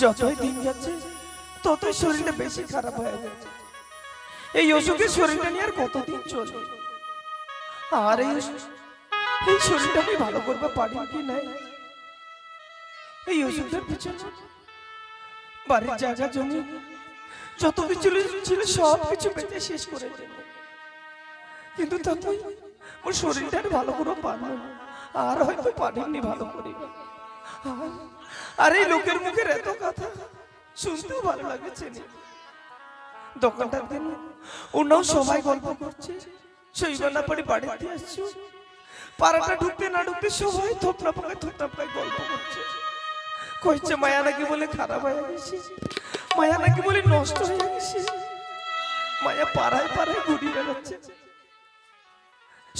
যতই দিন যাচ্ছে ততই শরীরটা বেশি খারাপ হয়ে যাচ্ছে। এই অসুখে শরীরটা নিয়ে আর কতদিন চলবে? আর এই শরীরটা আমি ভালো করতে পারি কি নাই? এই ওষুধের পিছনে বাড়ির জায়গা জমি যত কিছু ছিল সব কিছু বেঁচে শেষ করে দেব, কিন্তু তখন ওর শরীরটা ভালো করে পারলো না, আর হয়তো পারিনি ভালো করে। আর এই লোকের মুখের এত কথা শুনতেও ভালো লাগছে না। দোকানটার দিন ওনাও সবাই গল্প করছে, শৈবা না পারি বাড়িতে আসছো, পাড়াটা ঢুকতে না ঢুকতে সবাই থোপনা পাকায় গল্প করছে। কইছে মায়া নাকি বলে খারাপ হয়ে গেছে, মায়া নাকি বলে নষ্ট হয়ে গেছে, মায়া পাড়ায় ঘুরিয়ে বেড়াচ্ছে।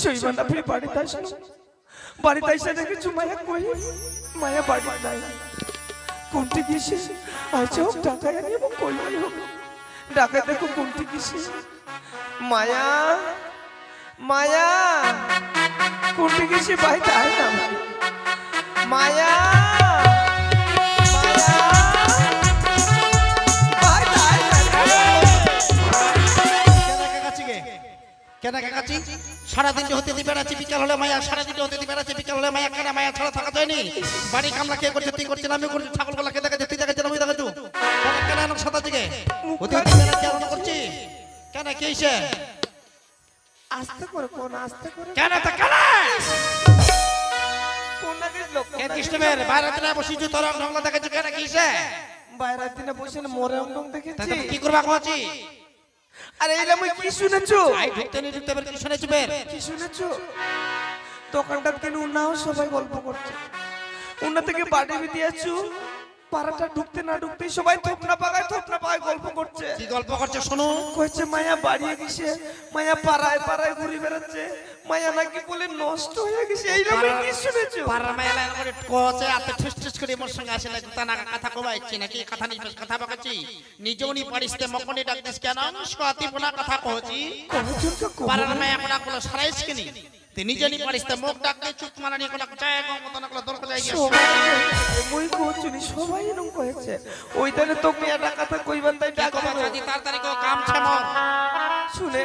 শৈবা না পারি বাড়িতে আসলো, বাড়িতে এসে দেখেছো মায়া কই? মায়া বাড়ি নাই। কোনটি গেছে? আচ্ছা হোক ঢাকায় আনি এবং কইলাই হোক ঢাকায় দেখো কোনটি গেছে। মায়া মায়া কোনটি গেছে? বাড়িতে আয় না মায়া। সারাদিন হতে দিবে না, বিকাল হলে মায়া, সারাদিন হতে দিবে না, বিকাল হলে মায়া। কেন মায়া ছাড়া থাকা যায়নি? বাড়ি কামলা কে করছে? তুই করছিস, আমি করছি। ছাগল বলা কে দেখাচ্ছে? তুই দেখাচ্ছিস, আমি দেখাচ্ছি। কেন কেন সাদা দিকে হতে দিবে না? কেন করছি? কেন কে এসে? আস্তে করে কোন আস্তে করে কেন তা কেন কোন নাকি লোক কে ডিস্টার্বের বাইরে দিনে বসিছো তোর ঢংলা দেখাচ্ছিস? কেন কি এসে? বাইরে দিনে বসে মরে অঙ্গং দেখেছি। কি করবা কোয়াছি? আরে এইলা মই কি শুনেছো? আই ঢুকতে নি ঢুকতে বের কি শুনেছো? বের কি শুনেছো? দোকানটার দিন উনাও সবাই গল্প করছে, উনা থেকে বাড়ি দিয়েছো, পাড়াটা ঢুকতে না ঢুকতে সবাই থোপনা পাকায় গল্প করছে। কি গল্প করছে শুনো? কইছে মায়া বাড়িয়ে গেছে, মায়া পাড়ায় ঘুরে বেড়াচ্ছে, মায়া নাকি বলে নষ্ট হয়ে গেছে। এইলা মই কি শুনেছো? পাড়ার মায়া লাইন করে কোচে আতে ঠুস করে মোর সঙ্গে আসে না তা না কথা কবাইছি নাকি? কথা নি কথা বকাচ্ছি নিজেওনি পারিসতে মকনি ডাক দিস কেন? স্বাতি পোনা কথা কহছি পাড়ার মায়া কোনা কোলা সারাইস কেনি তে নিজেনি পারিসতে মুখ ডাকতে চুপ মানানি কোনা চায় মত না কোলা দরকার যাই গেছে। মই কোচুনি সবাই এরকম কইছে। ওই দিনে তোকে একটা কথা কইবান তাই ডাক যদি তাড়াতাড়ি কো কাম ছে মোর শুনে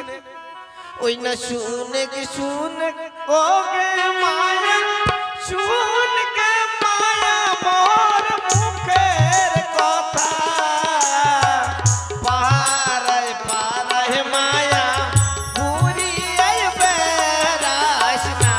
ওই না শুনে ও গে মায়া, শুনে গে মায়া মোর মুখের কথা, পারায় মায়া ঘুরিয়ে বেড়াস না।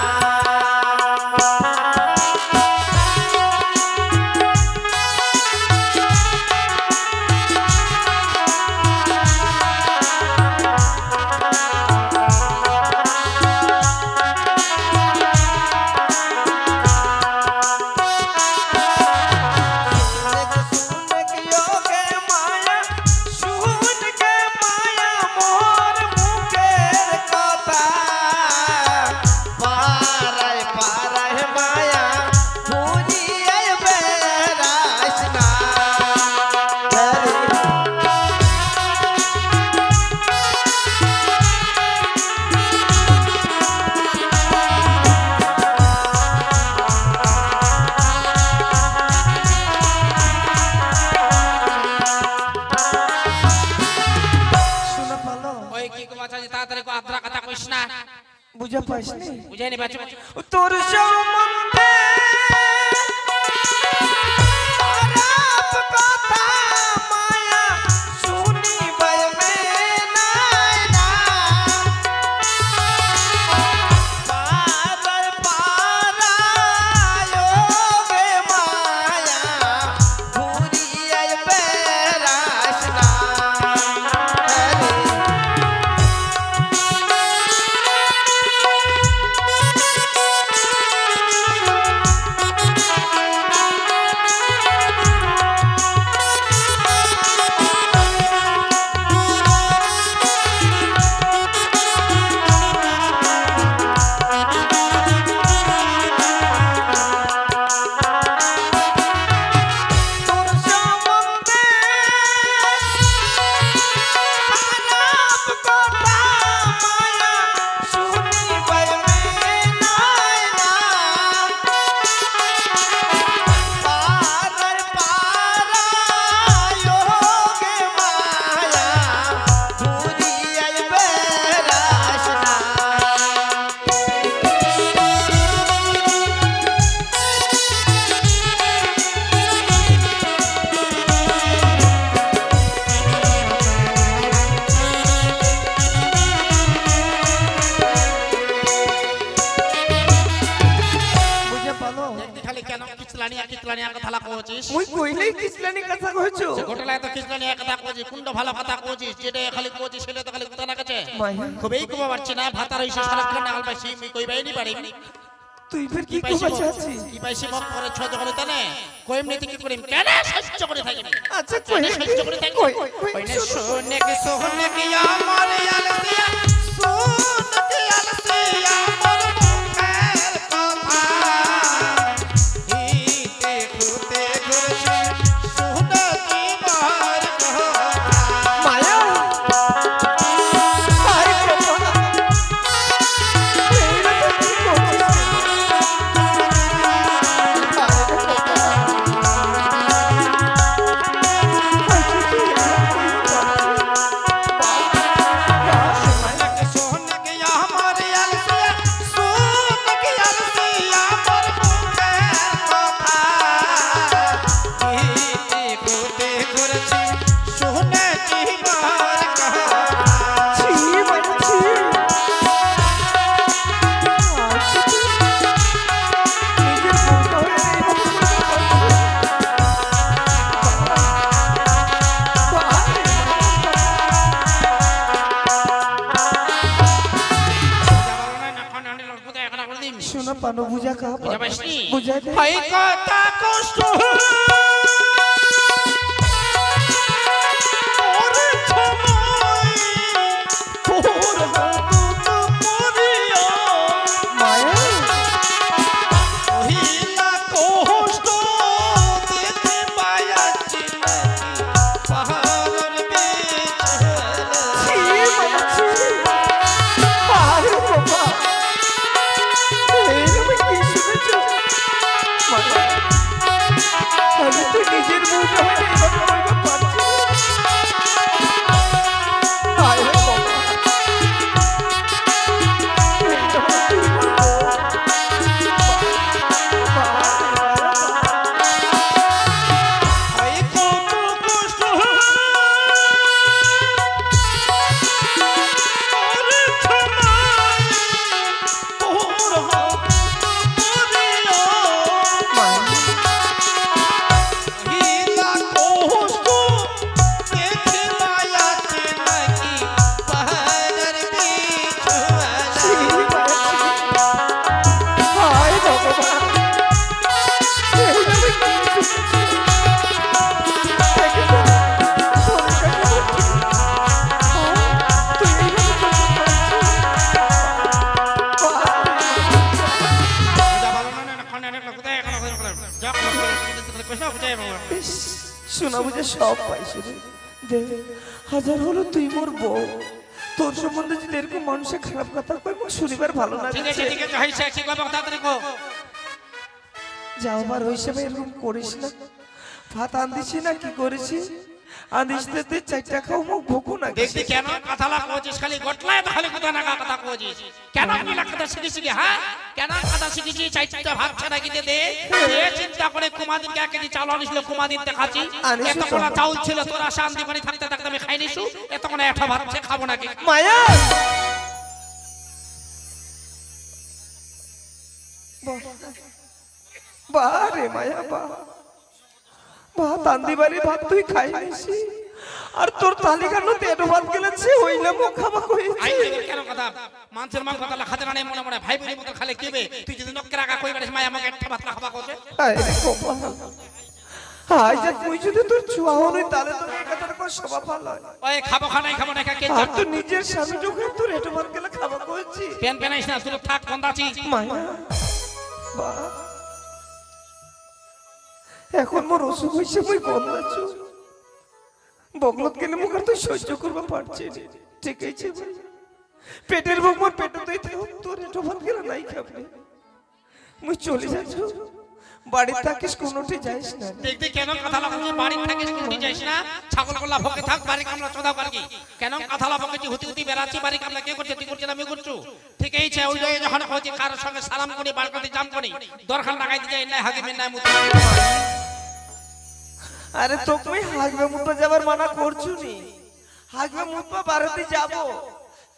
বুঝা পাইসনি? বুঝাইনি বাচ্চা তোর সম্বন্ধে খারাপ কথা মায়া শুনিবাই মেনাই না, পারায় ও গে মায়া ঘুরিয়ে বেড়াস না। মুই কইলেই কিসলানি কথা কইছো ঘটলায় তো কিসলানি এক কথা কইছি কুন্ড ভালো কথা কইছিস যেটা খালি কইছিস সেটা তো খালি কথা না কাছে মায়া খুবই কবা পারছি না ভাতার হইছে সারাক্ষণ নাগাল পাইছি আমি কইবাই নি পারি তুই ফের কি কইবা চাচ্ছিস কি পাইছি মত করে ছয় করে তানে কইম নীতি কি করিম কেন সহ্য করে থাকি আচ্ছা কই সহ্য করে থাকি কইনে সোনে কে আমার আলসিয়া সোনে কে আলসিয়া আমার মুখের কথা হিতে খুতে ঘুরছি সোনে কি মার কথা মায়া আই বাবা এইটা তো কি सोने के আমার আলসিয়া সোনে কে আলসিয়া আমার মুখের কথা হিতে খুতে ঘুরছি সোনে কি মার কথা ছি মাছি নিজের বউটা হয়ে শোনা পানো বুঝা কা বুঝা পাইসনি? বুঝা দে হাই কথা কষ্ট ওরে ছময় তোর হাত পরিয়া মায়া ওহিলা কষ্ট দিতে পায়াছি পাহাড়ের বিছানা ছি মাছি আরে বাবা এইরকম কি শুনেছো মায়া আমি তো নিজের বউটা হয়ে এভাবে বলতে পারছি আরে বাবা এইটা কি বলবো? হাই কত কষ্ট ওরে ছময় তোর হাত পরিয়া হিলা কষ্ট দেখে মায়াছে নাকি পাহাড়ের বিছানা শোনা বুঝে সব পাইছি রে দে হাজার হলো তুই মোর বউ তোর সম্বন্ধে যদি এরকম মানুষের খারাপ কথা কই মোক শুনিবার ভালো না ঠিক আছে ঠিক আছে হইছে কি কথা তাড়াতাড়ি কো যাও বার হইছে ভাই এরকম করিস না ভাত আনদিছি না কি করেছি আনদিসতে তুই চারটা খাও মোক ভোকো না দেখি কেন কথা লা কইছিস খালি গটলায় তো খালি কথা না কথা কইছিস কেন আমি কথা শিখেছি কি হ্যাঁ কেন কথা শিখেছি চাইটা ভাত ছাড়া কিতে দে এ চিন্তা করে কুমাদিন কে কেজি চাল আনিছিল কুমাদিন তে খাচ্ছি এত কোলা চাউল ছিল তোরা শান্তি করে থাকতে থাকতে আমি খাই নিছু এত কোনা একটা ভাত সে খাবো নাকি মায়া বারে মায়া ভাত আন্দিবারি ভাত তুই খাই নিছি আর তোর তালিকার মধ্যে এটো ভাত গেলেছে হইলে মুখ খাবা আই কইছি কেন কথা মানুষের মান কথা খাতে না মনে মনে ভাই ভাই মতো খালে কিবে তুই যদি নকরা কা কই পারিস মায়া আমাকে একটা ভাত খাবা কোছে আরে কপাল আই যা তুই যদি তোর চুয়া হনই তাহলে তোর এই কথাটা কোন শোভা পালো ওই খাবো খাবো না কে আর তো নিজের স্বামী যখন তোর এটো ভাত গেলে খাবা কইছি পেন পেনাইস না তুই থাক বন্দাছি মায়া বা এখন মোর অসুখ হইছে মুই গন্ধাছু বগলত গেলে মুখ আর তুই সহ্য করবা পারছি না ঠিক আছে ভাই পেটের ভোগ মোর পেটে তুই তোর এটো ভাত গেলে নাই খাবি মুই চলে যাচ্ছ বাড়ি থাকিস কোনোটি যাইস না দেখতে কেন কথা লাগাচ্ছিস বাড়ি থাকিস কোনটি যাইস না ছাগল গোল্লা ভোগে থাক বাড়ি কামলা চোদা পারকি কেন কথা লাগাচ্ছিস হুতি হুতি বেরাচ্ছি বাড়ি কামলা কে করছে তুই করছিস আমি করছু ঠিক এইছে ওই জায়গায় যখন হচ্ছে কার সঙ্গে সালাম করি বাড়কাতে জাম করি দরখান লাগাই দিয়ে না হাকিমের নাই মুতি আরে তোকে হাগবে মুতবা যাবার মানা করছু নি হাগবে মুতবা বাড়িতে যাব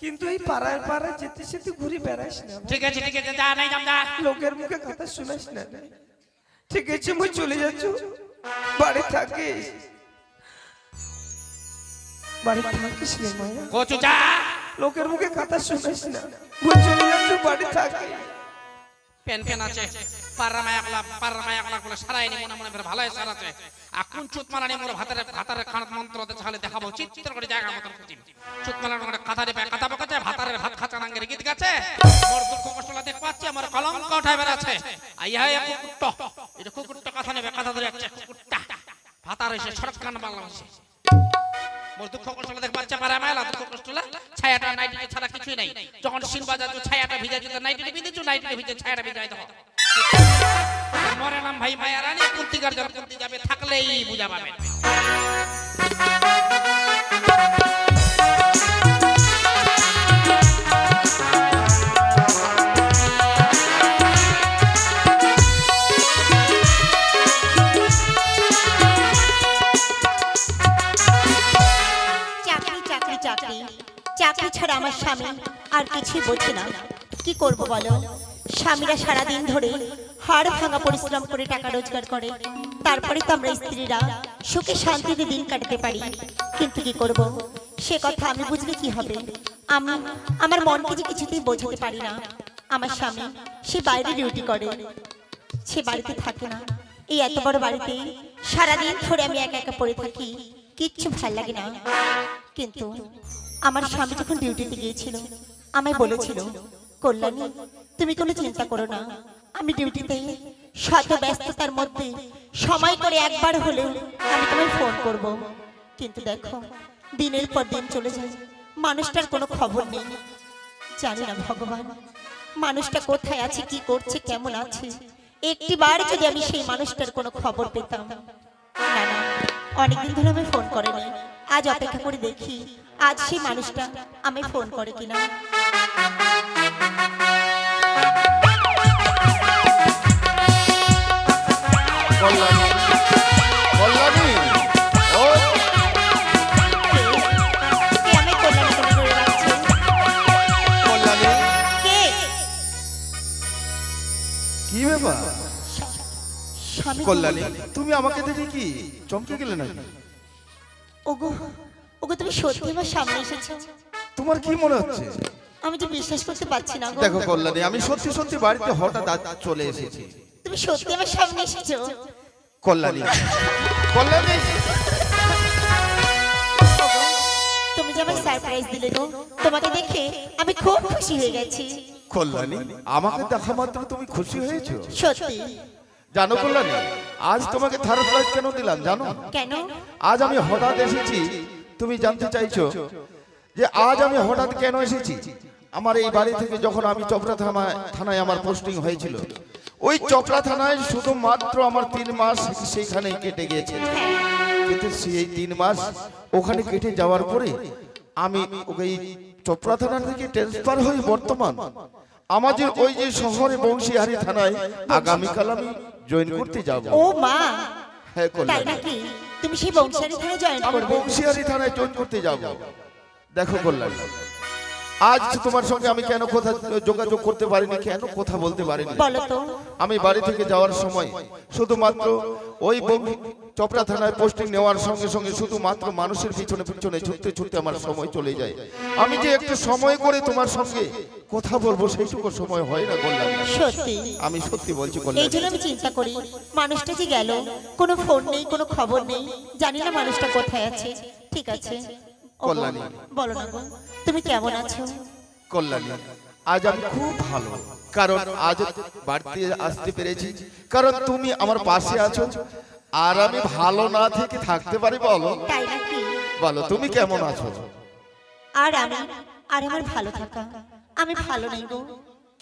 কিন্তু এই পাড়ায় পাড়ায় যেতে যেতে ঘুরে বেড়াইস না ঠিক আছে যা নাই যাম যা লোকের মুখে কথা শুনাইস না ঠিক আছে মুই চলে যাচ্ছ বাড়ি থাকিস, বাড়ি থাকিস রে মায়া। কচু যা লোকের মুখে কথা শুনিস না, ভুল চলে যাচ্ছ, বাড়ি থাকিস। পেন পেন আছে পাররা মায়া গুলো সারাইনি মনে মনে ফের ভালোই সারাছে। এখন চুতমালানি মোর ভাতারে খানাত মন্ত্র দে ছালে দেখাবো চিত্র করে জায়গা মতন খুঁজি। চুতমালানি করে কথা দেবে কথা বকাছে, ভাতারের ভাত খাচা নাঙ্গের গীত গাছে। মোর দুঃখ কষ্টলা দেখ পাচ্ছে, আমার কলঙ্ক উঠাই বেড়াচ্ছে। আইয়া কুকুট্ট, এটা কুকুট্ট কথা নেবে, কথা ধরে যাচ্ছে কুকুট্টা। ভাতার এসে সড়ক কান বাংলা ভাষে মোর দুঃখ কষ্টলা দেখ পাচ্ছে, পারা মায়া দুঃখ কষ্টলা ছায়াটা নাইটিকে ছাড়া কিছুই নাই। যখন শিল বাজাচ্ছ ছায়াটা ভিজে যেত, নাইটিকে ভিজেছো, নাইটিকে ভিজে ছায়াটা ভিজাই দাও। মরে নাম ভাই মায়া রানী, কুন্তিকার জল কুন্তি যাবে, থাকলেই বুঝা পাবে। চাকরি ছাড়া আমার স্বামী আর কিছুই বোঝে না। কি করব বলো? স্বামীরা সারাদিন ধরে হাড় ভাঙা পরিশ্রম করে টাকা রোজগার করে, তারপরে তো আমরা স্ত্রীরা সুখে শান্তিতে দিন কাটাতে পারি। কিন্তু কি করব, সে কথা আমি বুঝলে কি হবে? আমি আমার মনকে যে কিছুতেই বোঝাতে পারি না। আমার স্বামী সে বাইরে ডিউটি করে, সে বাড়িতে থাকে না। এই এত বড় বাড়িতে সারাদিন ধরে আমি একা একা পড়ে থাকি, কিচ্ছু ভাল লাগে না। কিন্তু আমার স্বামী যখন ডিউটিতে গিয়েছিল আমায় বলেছিল, কল্যাণী তুমি কোনো চিন্তা করো না, আমি ডিউটিতে শত ব্যস্ততার মধ্যে সময় করে একবার হলেও আমি তোমায় ফোন করব। কিন্তু দেখো দিনের পর দিন চলে যায়, মানুষটার কোনো খবর নেই। জানি না ভগবান মানুষটা কোথায় আছে, কি করছে, কেমন আছে। একটিবার যদি আমি সেই মানুষটার কোনো খবর পেতাম। না না, অনেকদিন ধরে আমি ফোন করেনি, আজ অপেক্ষা করে দেখি আজ সেই মানুষটা আমি ফোন করে কিনা। কল্যাণী, কল্যাণী, ও কে আমি কল্যাণী করে ধরে রাখছি? কল্যাণী, কে? কি ব্যাপার? স্বামী। কল্যাণী, তুমি আমাকে দেখে কি চমকে গেলে নাকি? ওগো ওগো, তুমি সত্যি আমার সামনে এসেছো? তোমার কি মনে হচ্ছে? আমি যে বিশ্বাস করতে পারছি না গো। দেখো কল্যাণী, আমি সত্যি সত্যি বাড়িতে হঠাৎ আজ চলে এসেছি। তুমি সত্যি আমার সামনে এসেছো? কল্যাণী, কল্যাণী, তুমি যে আমাকে সারপ্রাইজ দিলে গো, তোমাকে দেখে আমি খুব খুশি হয়ে গেছি। কল্যাণী, আমাকে দেখা মাত্র তুমি খুশি হয়েছো? সত্যি? জানো কল্যাণী, আজ তোমাকে সারপ্রাইজ কেন দিলাম জানো? কেন? আজ আমি হঠাৎ এসেছি, তুমি জানতে চাইছো যে আজ আমি হঠাৎ কেন এসেছি? আমার এই বাড়ি থেকে যখন আমি চপড়া থানায় আমার পোস্টিং হয়েছিল, ওই চপড়া থানায় শুধুমাত্র আমার 3 মাস সেইখানেই কেটে গিয়েছে। কিন্তু সেই 3 মাস ওখানে কেটে যাওয়ার পরে আমি ওই চপড়া থানা থেকে ট্রান্সফার হয়ে বর্তমান আমাদের ওই যে শহরে বংশীহারি থানায় আগামীকাল আমি জয়েন করতে যাব। ও মা, হ্যাঁ তাই কল্যাণী, নাকি? তুমি সেই বংশালী থানায় জয়েন আমি করবে? বংশীহারি থানায় জয়েন করতে যাব। দেখো কল্যাণী, আজ তোমার সঙ্গে আমি কেন কথা যোগাযোগ করতে পারিনি, কেন কথা বলতে পারিনি? বলো তো। আমি বাড়ি থেকে যাওয়ার সময় শুধুমাত্র ওই চপড়া থানায় পোস্টিং নেওয়ার সঙ্গে সঙ্গে শুধুমাত্র মানুষের পিছনে পিছনে ছুটতে ছুটতে আমার সময় চলে যায়। আমি যে একটু সময় করে তোমার সঙ্গে কথা বলবো সেইটুকু সময় হয় না কল্যাণী। সত্যি? আমি সত্যি বলছি এই কল্যাণী। জন্য আমি চিন্তা করি, মানুষটা যে গেল, কোনো ফোন নেই, কোনো খবর নেই, জানি না মানুষটা কোথায় আছে। ঠিক আছে ওগো, কল্যাণী। বলো না গো, তুমি কেমন আছো? কল্যাণী, আজ আমি খুব ভালো, কারণ আজ বাড়িতে আসতে পেরেছি, কারণ তুমি আমার পাশে আছো। আর আমি ভালো না থেকে থাকতে পারি বলো? তাই নাকি? বলো তুমি কেমন আছো? আর আমার ভালো থাকা, আমি ভালো নেই গো।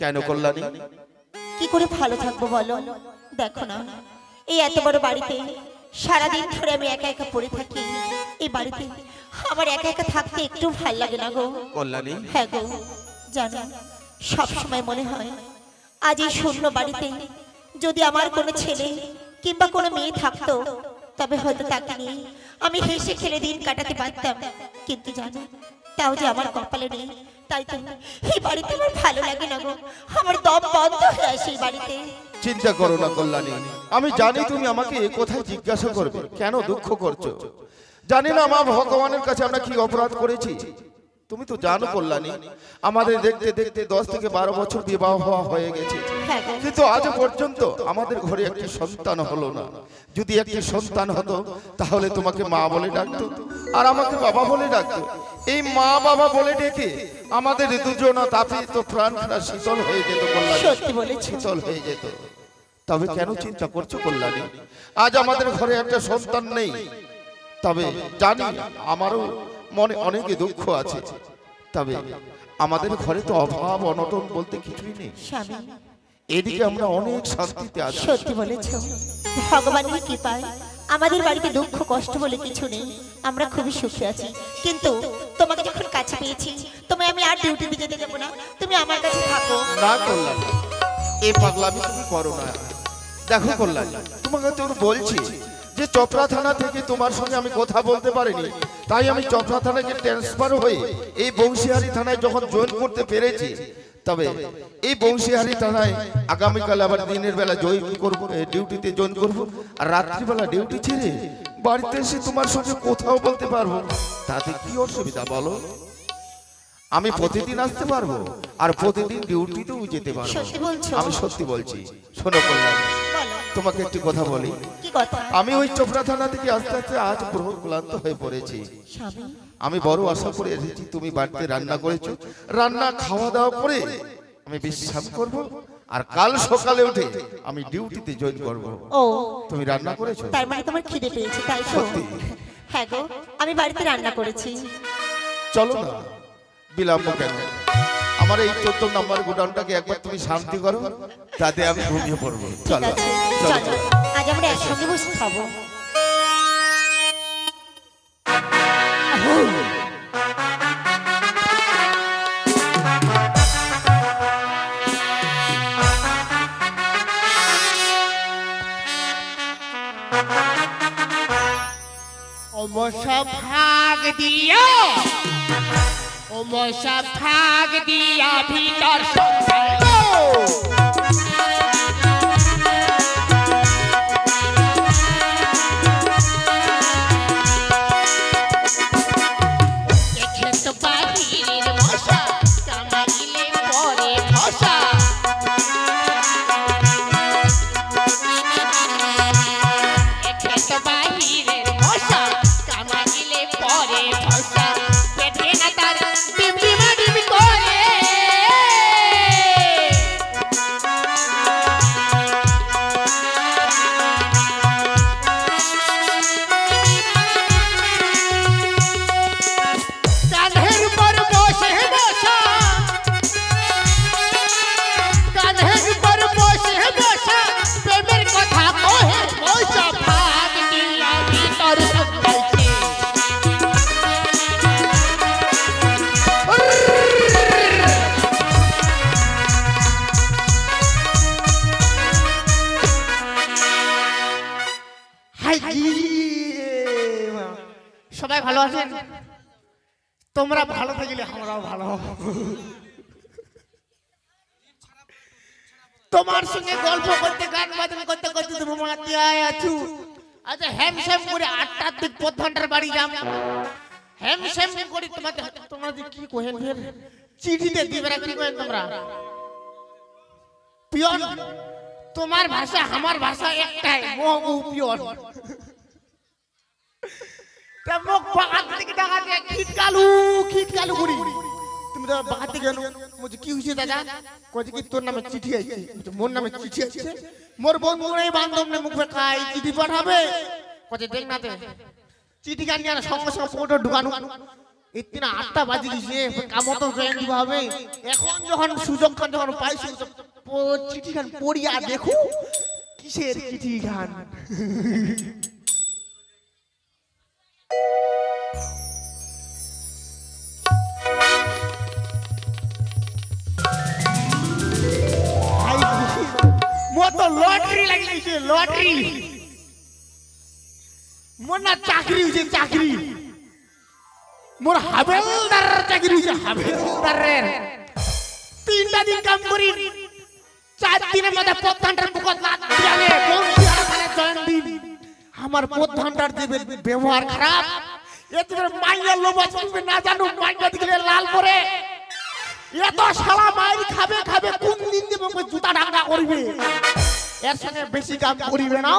কেন কল্যাণী? কি করে ভালো থাকবো বলো? দেখো না, এই এত বড় বাড়িতে সারাদিন ধরে আমি একা একা পড়ে থাকি। এই বাড়িতে আমার একা একা থাকতে একটু ভালো লাগে না গো। কল্যাণী, হ্যাঁ গো, জানো সব সময় মনে হয় আজ এই শূন্য বাড়িতে যদি আমার কোনো ছেলে কিংবা কোনো মেয়ে থাকতো, তবে হয়তো তাকে নিয়ে আমি হেসে খেলে দিন কাটাতে পারতাম। কিন্তু জানো, তাও যে আমার কপালে নেই। তাই তো এই বাড়িতে আমার ভালো লাগে না গো, আমার দম বন্ধ হয়ে আসে এই বাড়িতে। চিন্তা করো না কল্যাণী, আমি জানি তুমি আমাকে কোথায় জিজ্ঞাসা করবে কেন দুঃখ করছো। জানি না আমার ভগবানের কাছে আমরা কি অপরাধ করেছি। তুমি তো জানো কল্যাণী, আমাদের দেখতে দেখতে 10 থেকে 12 বছর বিবাহ হওয়া হয়ে গেছে, কিন্তু আজ পর্যন্ত আমাদের ঘরে একটি সন্তান হলো না। যদি একটি সন্তান হতো তাহলে তোমাকে মা বলে ডাকতো আর আমাকে বাবা বলে ডাকতো। এই মা বাবা বলে ডেকে আমাদের দুজনা তাপিত প্রাণখানা শীতল হয়ে যেত কল্যাণী, সত্যি বলেছো। শীতল হয়ে যেত। তবে কেন চিন্তা করছো কল্যাণী? আজ আমাদের ঘরে একটা সন্তান নেই। তবে জানি আমারও মনে অনেক দুঃখ আছে, তবে আমাদের ঘরে তো অভাব অনটন বলতে কিছুই নেই। স্বামী, এদিকে আমরা অনেক শান্তিতে আছি। সত্যি বলেছো। ভগবানের কৃপায় আমাদের বাড়িতে দুঃখ কষ্ট বলে কিছু নেই, আমরা খুবই সুখে আছি। কিন্তু তোমাকে যখন কাছে পেয়েছি, তোমায় আমি আর ডিউটিতে যেতে দেবো না, তুমি আমার কাছে থাকো। না কল্যাণী, এই পাগলামি তুমি করো না। দেখো কল্যাণী, তোমাকে তো বলছি যে চপড়া থানা থেকে তোমার সঙ্গে আমি কথা বলতে পারিনি, তাই আমি চপড়া থানাকে ট্রান্সফার হয়ে এই বংশীহারি থানায় যখন জয়েন করতে পেরেছি, তবে এই বংশীহারি থানায় আগামীকাল আবার দিনের বেলা জয়েন করব, ডিউটিতে জয়েন করব, আর রাত্রিবেলা ডিউটি ছেড়ে বাড়িতে এসে তোমার সঙ্গে কোথাও বলতে পারবো। তাতে কি অসুবিধা বলো? আমি প্রতিদিন আসতে পারবো আর প্রতিদিন ডিউটিতেও যেতে পারবো। সত্যি বলছো? আমি সত্যি বলছি। শোনো কল্যাণ, বলো, তোমাকে একটি কথা বলি। কি কথা? আমি ওই চোপড়া থানা থেকে আস্তে আস্তে আজ বহু ক্লান্ত হয়ে পড়েছি। স্বামী, আমি বড় আশা করে এসেছি তুমি বাড়িতে রান্না করেছো, রান্না খাওয়া দাওয়া করে আমি বিশ্রাম করব, আর কাল সকালে উঠে আমি ডিউটিতে জয়েন করব। ও তুমি রান্না করেছো? তার মানে তোমার খিদে পেয়েছে, তাই তো? সত্যি? হ্যাঁ গো, আমি বাড়িতে রান্না করেছি। চলো না, বিলম্ব কেন? আমার এই 14 নম্বর গোডাউনটাকে একবার তুমি শান্তি করো, তাতে আমি ঘুমিয়ে পড়বো। ঠিক চলো আছে, চলো চলো আজ আমরা একসঙ্গে বসে খাবো। মশা ভাগ দিয়া, ও মশা ভাগ দিয়া ভিতর সন্তানো দেখে তো বাহিরের মশা কামাইলে পরে মশা দেখে তো বাহিরের মশা কামাইলে পরে মশা পেটে না তার ডিমডিমা ডিম করে কাঁধের উপর বসে বসা, কাঁধের উপর বসে বসা প্রেমের কথা কহে মশা ভাগ দিয়া ভিতর সন্তাইছে। সবাই ভালো আছেন? তোমরা ভালো থাকলে আমরাও ভালো। তোমার সঙ্গে গল্প করতে গান বাজনা করতে করতে তুমি মাতিয়ায় আছো। আচ্ছা হ্যামস্যাম করে 8টার দিক প্রধানটার বাড়ি যাম, হ্যামস্যাম করে তোমাদের তোমরা যে কি কহেন ফের চিঠিতে দিবে কি কহেন তোমরা? পিয়ন, তোমার ভাষা আমার ভাষা একটাই, মো পিয়ন। মুখ বাগান থেকে ডাকা দিয়ে খিটকালু করি। তুমি তো বাগান থেকে বলছি কি হয়েছে দাদা? কয়েছে কি তোর নামে চিঠি আছে? মোর নামে চিঠি আছে? মোর বন্ধু নেই বান্ধব নেই, মুখ খাই চিঠি পাঠাবে। কয়েছে দেখ না চিঠি গান নিয়ে সঙ্গে সঙ্গে পোটো ঢুকানো। ইতিনা 8টা বাজে দিছে, কাম তো জয়েন হবে। এখন যখন সুযোগ খান যখন পাইছি চিঠি গান পড়িয়া দেখো কিসের চিঠি গান। লটারি লাগিয়েছে, লটারি। মোর না চাকরি হয়েছে, চাকরি। মোর হাবেলদার চাকরি হয়েছে, হাবেলদারের। 3টা দিন কাম করি, 4 দিনের মধ্যে প্রধানটার মুখত লাত দিয়ালে বংশী আর খানে জয়েন দিন আমার প্রধানটার যে ব্যবহার খারাপ এত মাইয়ার লোভ আছে না জানো মাইয়া দিলে লাল পরে এত শালা মাইর খাবে খাবে কোন দিন দেবে জুতা ডাঙ্গা করবে এর সঙ্গে বেশি কাম করিবে না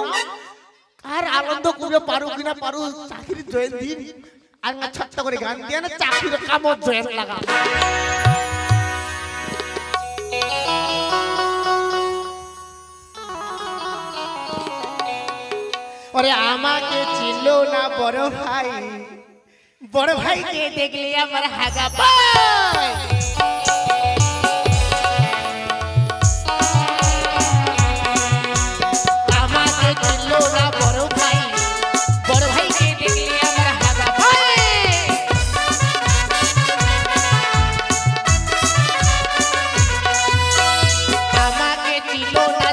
আর আনন্দ করবে পারো কিনা পারো চাকরি জয়েন দিন আর না ছট্টা করে গান দিয়ে না চাকরির কামও জয়েন লাগা ওরে আমাকে চিনলো না বড় ভাইকে দেখলে আমার হাগা পায় আমাকে চিনলো না বড় ভাইকে দেখলে আমার হাগা পায় আমাকে চিনলো না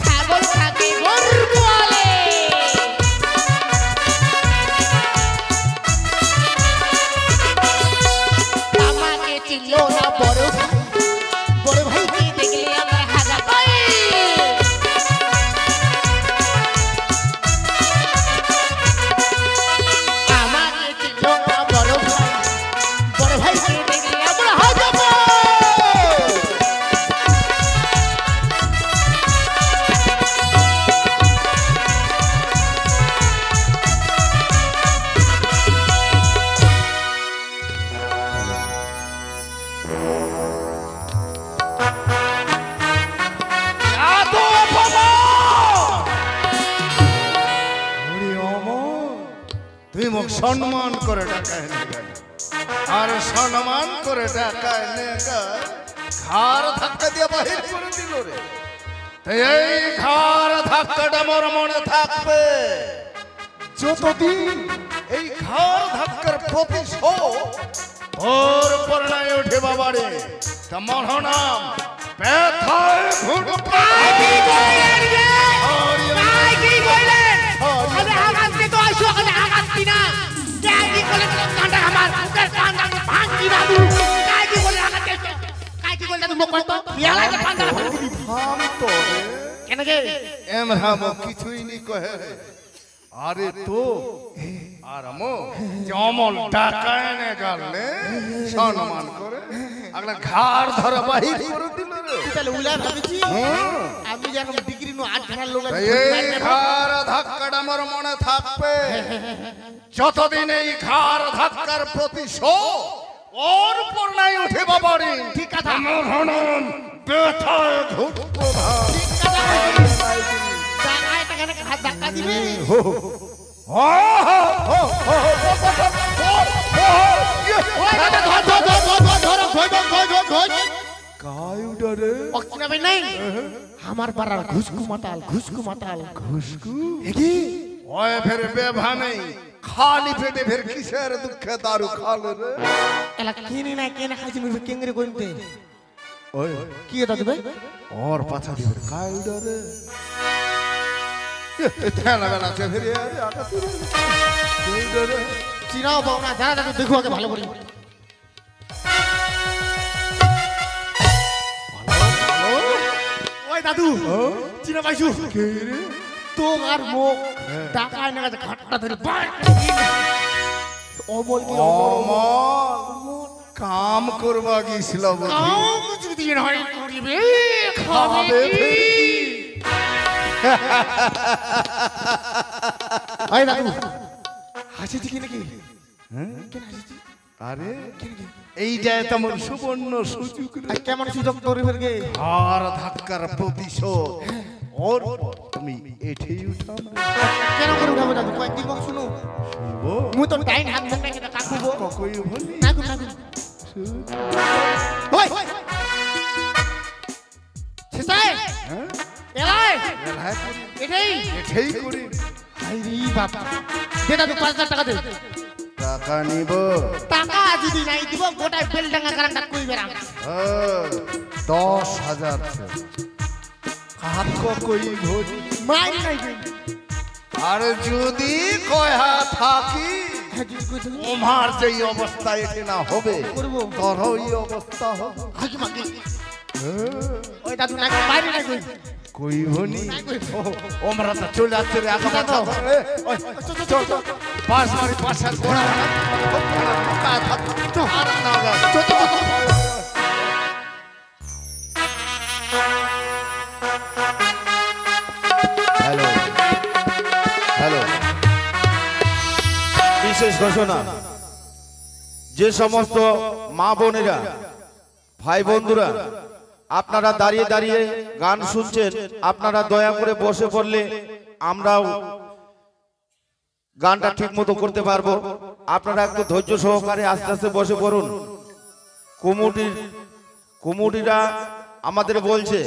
ছাগল থাকে গর্বলে আমাকে চিনলো না বড় ভাইকে দেখলে আমার হাগা পায় আমাকে চিনলো না বড় ভাইকে দেখলে আমার হাগা পায় তুই মোক সম্মান করে টাকা এনে গেল আর সম্মান করে টাকা এনে ঘাড় ধাক্কা দিয়ে বাহির করে দিল রে তাই এই ঘাড় ধাক্কাটা মোর মনে থাকবে যতদিন এই ঘাড় ধাক্কার প্রতিশোধ ওর পরনায় ওঠে বাবারে তা মন নাম ব্যথায় ঘুরবে কিছুই নি কহে আরে তো আর অমল টাকা এনে গালে সম্মান করে আগলা ঘাড় ধরে বাহির করে দিল রে তাহলে উলা ভাবিছি আমি যখন ডিগ্রি নো 8 ঘন্টার লোক এই ঘাড় ধাক্কাটা আমার মনে থাকবে যতদিন এই ঘাড় ধাক্কার প্রতিশোধ ওর উপর নাই উঠে বাবারে ঠিক কথা আমার হনন ব্যথায় ঘুরবো ঠিক কথা জায়গায় টাকা হাত ধাক্কা দিবে আমার পাড়ার ঘুষকু মাতাল ওয়ে ফের বেভা নেই খালি পেটে ফের কিসের দুঃখে দারু খালে রে এলা কিনি না কেনা খাইছি মুই কেঙ্গরে কইতে ওই কি এটা দিবে ওর পাছা দিবে কাই ডরে তেনা বেলা চে ফের আটা তুই ডরে চিনাও পাও না দাঁড়া দাঁড়া দেখো আগে ভালো করে ওই দাদু চিনা পাইছু কে রে তো আর মুখ টাকা না ঘাটটা ধরে অমল কি অমল কাম করবা গিয়েছিল কাম যদি হয় করিবে খাবে আই দাদু হাসিছি কি নাকি কেন হাসিছি আরে এইটাই তোমার সুবর্ণ সুযোগ আর কেমন সুযোগ করে ফেলগে আর ধাক্কার প্রতিশোধ ওর তুমি এঠেই উঠাও কেন করে উঠাবো দাদু কয়েকদিন মোক শুনো শুনবো মু তো টাইম হাত মুখ নাকি কাকুবো কই বলি নাকু ওই ছেসাই হ্যাঁ এলাই এলাই এটাই এঠেই করি আইরি বাবা দে দাদু 5000 টাকা দে টাকা নিব টাকা যদি নাই দিব গোটা বেলডাঙ্গা কারাটা কই বেরাম 10,000 কাপ কই ভরি মাইন নাই দিন আর যদি কয়া থাকি হাজি কই তুমি ওমার যেই অবস্থা এতে না হবে করব তোর ওই অবস্থা হবে হাজি মাগি ওই দাদু নাকি বাইরে নাকি কই হনি ও মারা তো চলে আসছে রে আগে তো চল চল পাঁচ মারি পাঁচ সাত গোড়া আর না হ্যালো হ্যালো বিশেষ ঘোষণা, যে সমস্ত মা বোনেরা ভাই বন্ধুরা আপনারা দাঁড়িয়ে দাঁড়িয়ে গান শুনছেন, আপনারা দয়া করে বসে পড়লে আমরাও গানটা ঠিক মতো করতে পারবো। আপনারা একটু ধৈর্য সহকারে আস্তে আস্তে বসে পড়ুন। কুমুটিরা আমাদের বলছে,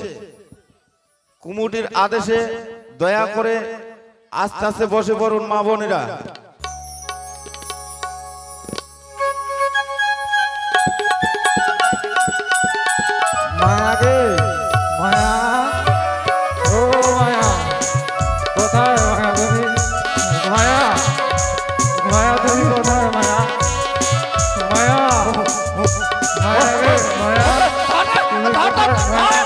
কুমুটির আদেশে দয়া করে আস্তে আস্তে বসে পড়ুন মা বোনেরা। মায়া গে মায়া, ও মায়া, কোথায় মায়া তুমি? মায়া, মায়া তুমি কোথায় মায়া? মায়া, মায়া গে মায়া, তুমি কোথায় মায়া?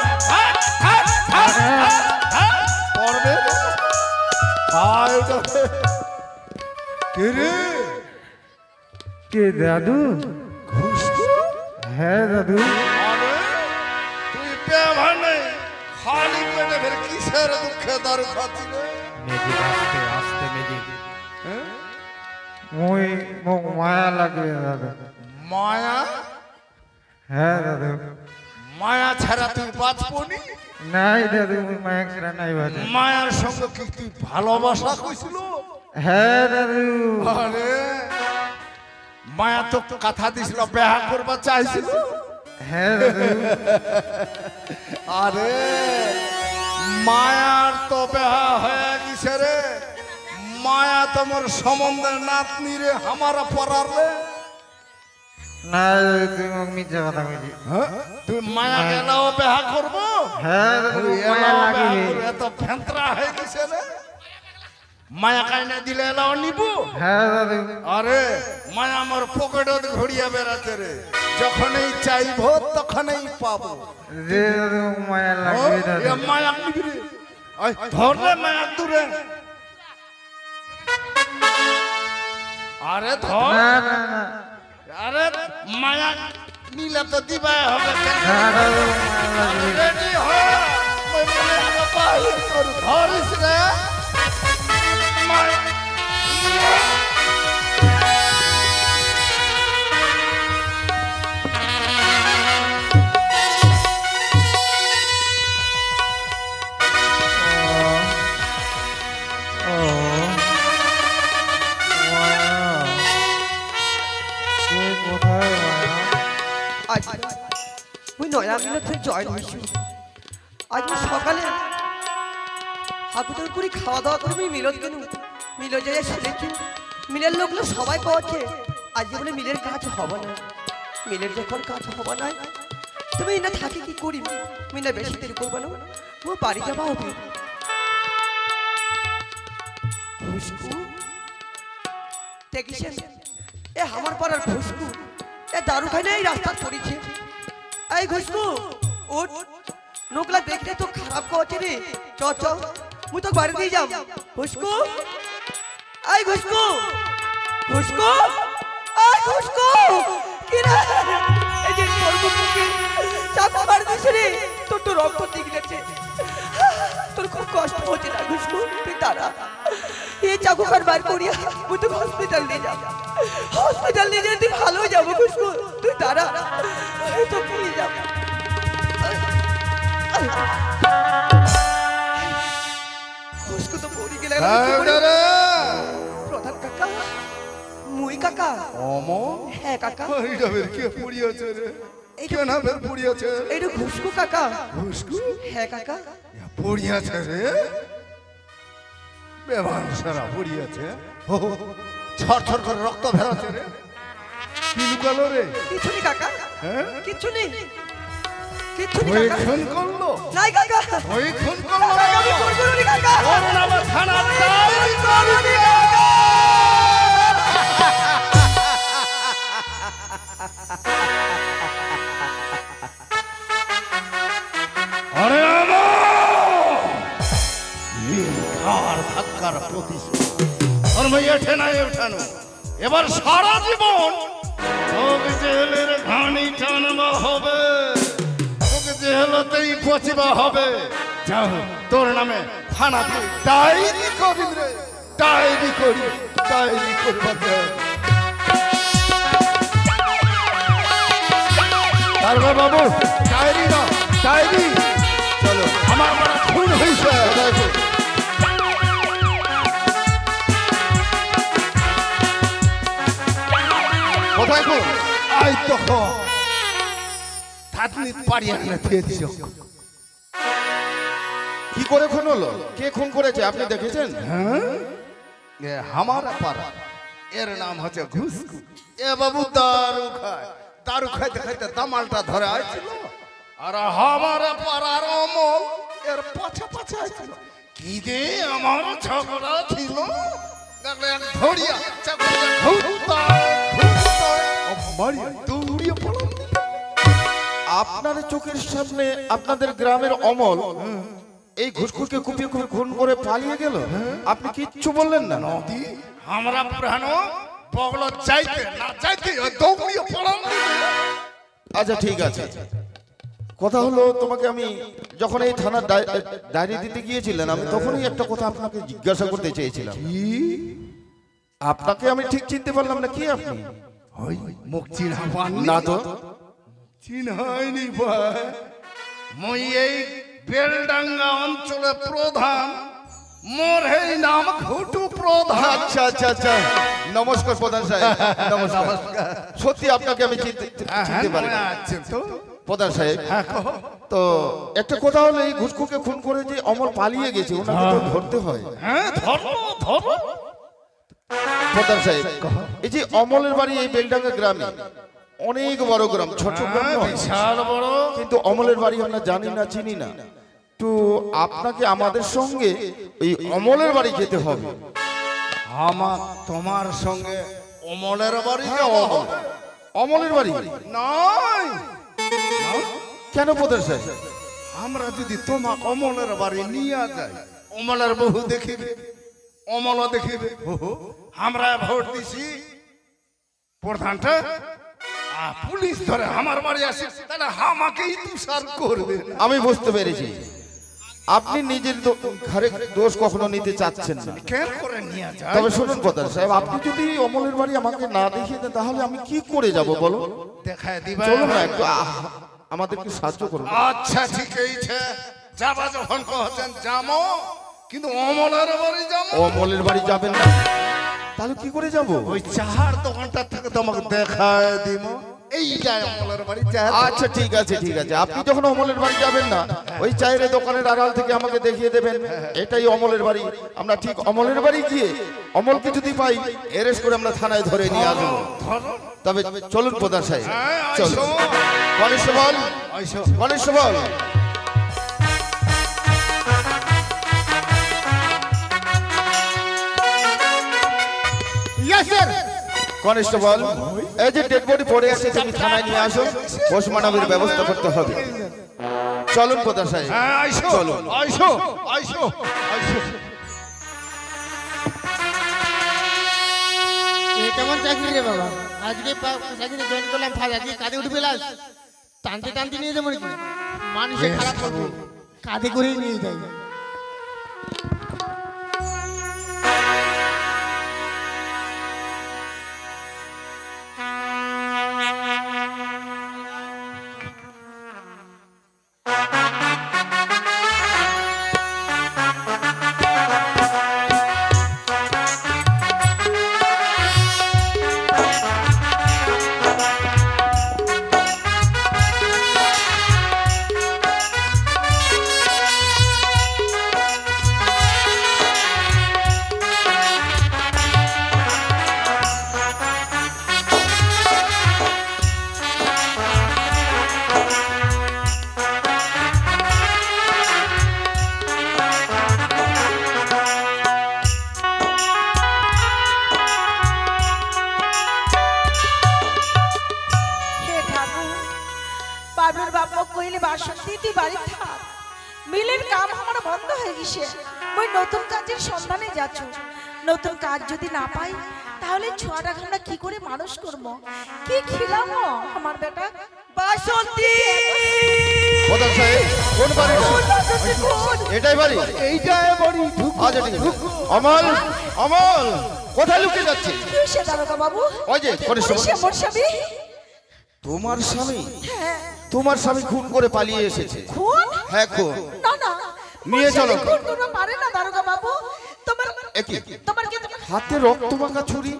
পড়বে হাই কে রে? কে দাদু? হ্যাঁ দাদু। তুই পেভানে খালি পেটে ফের কিসের দুঃখে দারু খাচ্ছি রে? মেজি আস্তে আস্তে মেজি। মুই মোক মায়া লাগবে দাদু। মায়া? হ্যাঁ দাদু। মায়া ছাড়া তুই বাঁচবনি? নাই দাদু, মুই মায়া ছাড়া নাই বাজে। মায়ার সঙ্গে কি তুই ভালোবাসা কইছিল? হ্যাঁ দাদু। আরে মায়া তো কথা দিছিল বিয়া করবা চাইছিল। হ্যাঁ দাদু। আরে মায়ার তো বিয়া হয়ে গেছে রে। মায়া তোমার সম্বন্ধের নাতনি রে, আমারা পড়ার রে। না তুই মোক মিথ্যা কথা কইলি। তুই মায়া গেলেও বিয়া করবো? হ্যাঁ দাদু, মায়া লাগিবে। এত ফেন্ত্রা হয়ে গেছে রে। মায়া কাইনা দিলে এলাও নিবো? হ্যাঁ দাদু। আরে মায়া আমার পকেটে ঘুরিয়া বেড়াচ্ছে রে, যখনই চাইবো তখনই পাবো। যে দাদু মোক মায়া লাগবে দাদু। এ মায়া নিবি রে, আয় ধর রে মায়া দূরে। আরে ধর। না না না আরে মায়া নিলে তো দিবা হবে। না দাদু, মায়া লাগবে। রেডি হ, মই মায়া বাহির কর, ধরিস রে মায়া। ও মায়া, তুই কোথায় মায়া? আজ ওই নয়া মিলতে জয়েন হয়েছি। আজ আমি সকালে হাকুতর করে খাওয়া দাওয়া করবি মিলত কেন মিল যাই শুনেছি মিলের লোকগুলো সবাই কচ্ছে আজকে বলে মিলের কাজ হবে না। মিলের যখন কাজ হবে না তুমি না থাকি কি করি মিনা বেশি দেরি করবো না, ও বাড়ি যাবা হবে। খুশকু দেখিছেন এ আমার পাড়ার খুশকু, এ দারু খাই না এই রাস্তা পড়েছে। এই খুশকু ওট নোকলা দেখলে তো খারাপ করছে রে, চ চ মুই তো বাড়ি দিয়ে যাব। খুশকু এই খুশকু, খুশকু এই খুশকু কি রে? এই যে তোর বুকে চাকু মার দিছে রে, তোর তো রক্ত নিগলেছে, তোর খুব কষ্ট হচ্ছে না খুশকু? তুই দাঁড়া, এই চাকু কার বার করিয়া মুই তো হসপিটাল নিয়ে যাব। হসপিটাল নিয়ে যেতে ভালো হয়ে যাবো খুশকু, তুই দাঁড়া, আমি তো নিয়ে যাব। খুশকু তো পড়ে গেলে প্রধান কাকা, মুই কাকা। হ্যাঁ কাকা, এইটা খুশকু কাকা। হ্যাঁ কাকা। পড়িয়াছে রে, বেভান সারা পড়িয়াছে, ছর ছর করে রক্ত বেরোচ্ছে রে। কি লুকালো রে? কিছু নেই কাকা, হ্যাঁ? কিছু নেই, কিছু নেই ওই কাকা। খুন করলো, নাই কাকা, ওই খুন করলো। কাকা আমি খুন করিনি কাকা। ওর নামে থানা আমি করিনি কাকা। টাকার প্রতিশোধ ধর্ম এঠে নাই ওঠানো। এবার সারা জীবন তোকে জেলের ঘানি টানবা হবে, তোকে জেলতেই পচিবা হবে। যাও তোর নামে থানাতে ডায়েরি করি রে, ডায়েরি করি, ডায়েরি করবা। তারপর বাবু ডায়েরি না, ডায়েরি। চলো আমার বড় খুন হয়েছে। কোথায় খুন? আই তো থাতনি পাড়িয়ে দিয়েছ। কি করে খুন হলো? কে খুন করেছে আপনি দেখেছেন? আমার পাড়া, এর নাম হচ্ছে ঘুষকু। এ বাবু দারু খায়, দারু খাইতে খাইতে দামালটা ধরে আইছিল। আর আমার পাড়ার অমল এর পাছে পাছে আইছিল। কি যে আমার ঝগড়া ছিল, ধরিয়া দৌড়িয়ে পড়ল। আপনার চোখের সামনে আপনাদের গ্রামের অমল এই ঘুষখুরকে কুপিয়ে কুপিয়ে খুন করে পালিয়ে গেল, আপনি কিচ্ছু বললেন না? নদী আমরা পুরানো বগল চাইতে না চাইতে দৌড়িয়ে পড়ল। আচ্ছা ঠিক আছে, কথা হলো তোমাকে আমি যখন এই থানার ডায়েরি দিতে গিয়েছিলেন, আমি তখনই একটা কথা আপনাকে জিজ্ঞাসা করতে চেয়েছিলাম। আপনাকে আমি ঠিক চিনতে পারলাম না। কি আপনি? ওই মুখ চিনহাবান না তো। চিনহাইনি ভাই, মই এই বেলডাঙ্গা অঞ্চলের প্রধান, মোর এই নাম ঘুটু প্রধান। আচ্ছা আচ্ছা আচ্ছা, নমস্কার প্রধান সাহেব। নমস্কার। সত্যি আপনাকে আমি চিনতে পারি না প্রধান সাহেব। তো একটা কথা হলো, এই ঘুষখুরকে খুন করে যে অমল পালিয়ে গেছে, ওনাকে তো ধরতে হয়। হ্যাঁ ধরো ধরো। প্রধান সাহেব, এই যে অমলের বাড়ি এই বেলডাঙ্গা গ্রামে, অনেক বড় গ্রাম, ছোট গ্রাম নয়, বিশাল বড়। কিন্তু অমলের বাড়ি আমরা জানি না, চিনি না। তো আপনাকে আমাদের সঙ্গে এই অমলের বাড়ি যেতে হবে। আমার তোমার সঙ্গে অমলের বাড়ি হ্যাঁ, যাওয়া হবে? অমলের বাড়ি নয়, কেন প্রধান সাহেব? আমরা যদি তোমা অমলের বাড়ি নিয়ে যাই, অমলের বহু দেখিবে, অমলও দেখিবে। আমরা ভোট দিছি প্রধানটা, আর পুলিশ ধরে আমার বাড়ি আসে, তাহলে আমাকেই তুষার করবে। আমি বুঝতে পেরেছি, আপনি নিজের ঘরে দোষ কখনো নিতে চাচ্ছেন না। কেন করে নিয়ে যায়? তবে শুনুন প্রধান সাহেব, আপনি যদি অমলের বাড়ি আমাকে না দেখিয়ে দেন, তাহলে আমি কি করে যাব বলো? দেখায় দিবা। চলুন না একটু, আমাদেরকে সাহায্য করুন। আচ্ছা ঠিক আছে, যাবা যখন কহছেন যাবো, কিন্তু অমলের বাড়ি যাবো। অমলের বাড়ি যাবেন না? তাহলে কি করে যাব? ওই চাহার দোকানটা থেকে তোমাকে দেখায় দিব। এই যায় অমলের বাড়ি। আচ্ছা ঠিক আছে ঠিক আছে, আপনি যখন অমলের বাড়ি যাবেন না, ওই চায়ের দোকানের আড়াল থেকে আমাকে দেখিয়ে দেবেন এটাই অমলের বাড়ি। আমরা ঠিক অমলের বাড়ি গিয়ে অমলকে যদি পাই, অ্যারেস্ট করে আমরা থানায় ধরে নিয়ে আসবো। তবে চলুন প্রধান সাহেব, চলুন। কনস্টেবল, কনস্টেবল, কনস্টেবল, এই যে ডেড বডি পড়ে আছে, তুমি থানায় নিয়ে আসো, পোস্টমর্টমের ব্যবস্থা করতে হবে। চলুন প্রধান সাহেব, চলুন। কেমন চাকরি রে বাবা? আজকে চাকরি জয়েন করলাম, ফাজ আজকে কাঁধে উঠবে লাস, টানতে টানতে নিয়ে যাবো নাকি? মানুষে খারাপ করবো, কাঁধে করেই নিয়ে যাই। মিলের কাম আমার বন্ধ হয়ে গেছে, ওই নতুন কাজের সন্ধানে যাচ্ছ। নতুন কাজ যদি না পাই তাহলে ছোয়াটা আমরা কি করে মানুষ করবো, কি খিলামো আমার বেটা? বাসন্তী প্রধান সাহেব কোন বাড়ি? এটাই বাড়ি? এইটাই বাড়ি। আচ্ছা ঠিক আছে। অমল, অমল কোথায় লুকিয়ে যাচ্ছে? সে দারোগা বাবু, ওই যে কনিষ্ঠবল। সে মোর স্বামী। তোমার স্বামী? হ্যাঁ। তোমার স্বামী খুন করে পালিয়ে এসেছে। খুন? হ্যাঁ খুন। না না, নিয়ে চলো। খুন করতে পারে না দারোগা বাবু। তোমার একি তোমার কি হাতে রক্ত মাখা ছুরি?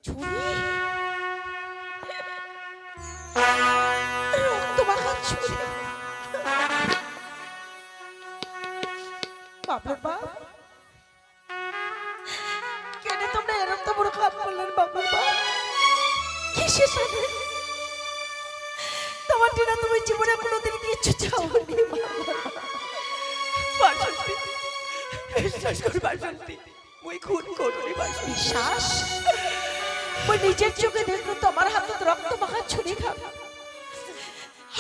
ছুরি? রক্ত মাখা ছুরি? বাপরে বাপ, কেন তোমরা এরকম বড় কাজ করলেন বাপরে বাপ? কিসের সাথে? তোমার টিনা তুমি জীবনে কোনোদিন কিচ্ছু চাওনি বাসন্তী। বিশ্বাস করি বাসন্তী, মুই খুন করি বাসন্তী। বিশ্বাস? মুই নিজের চোখে দেখলো তোমার হাতে রক্ত মাখা ছুরি খাওয়া,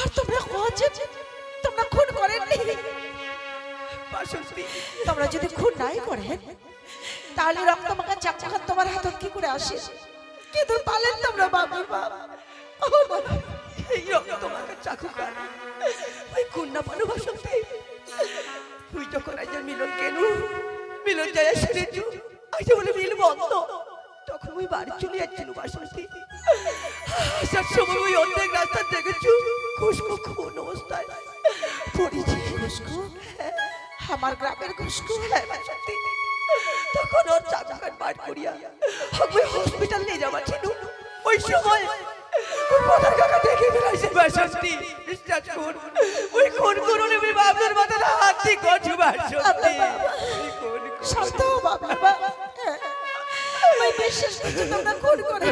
আর তোমরা কোচে তোমরা খুন করেননি বাসন্তী। তোমরা যদি খুন নাই করেন তাহলে রক্ত মাখা চাকু তোমার হাতে কি করে আসে? কিন্তু পালেন তোমরা বাবা বাবা। এই রক্ত মাখা চাকু কার ওই খুন না পারো বাসন্তী। তুই যখন আজ মিলন কেন মিলন যায় শুনেছু আজ বলে মিল বন্ধ, তখন ওই বাড়ি চলে যাচ্ছিল বাসন্তী। আসার সময় ওই অর্ধেক রাস্তা দেখেছু খুশকু খুন অবস্থায় পড়েছি। খুশকু? আমার গ্রামের খুশকু। হ্যাঁ বাসন্তী, তখন ওর চাকার বার করিয়া ওই হসপিটাল নিয়ে যাওয়া ছিল। ওই সময় ওই পদার কাকা দেখে ফেলাইছে বাসন্তী। বিশ্বাস কর, ওই খুন করুন আমি বাপের মাথায় হাত দিয়ে কঠু বাসন্তী। শান্ত হও বাবা, আমি বিশ্বাস করছি তোমরা খুন করে।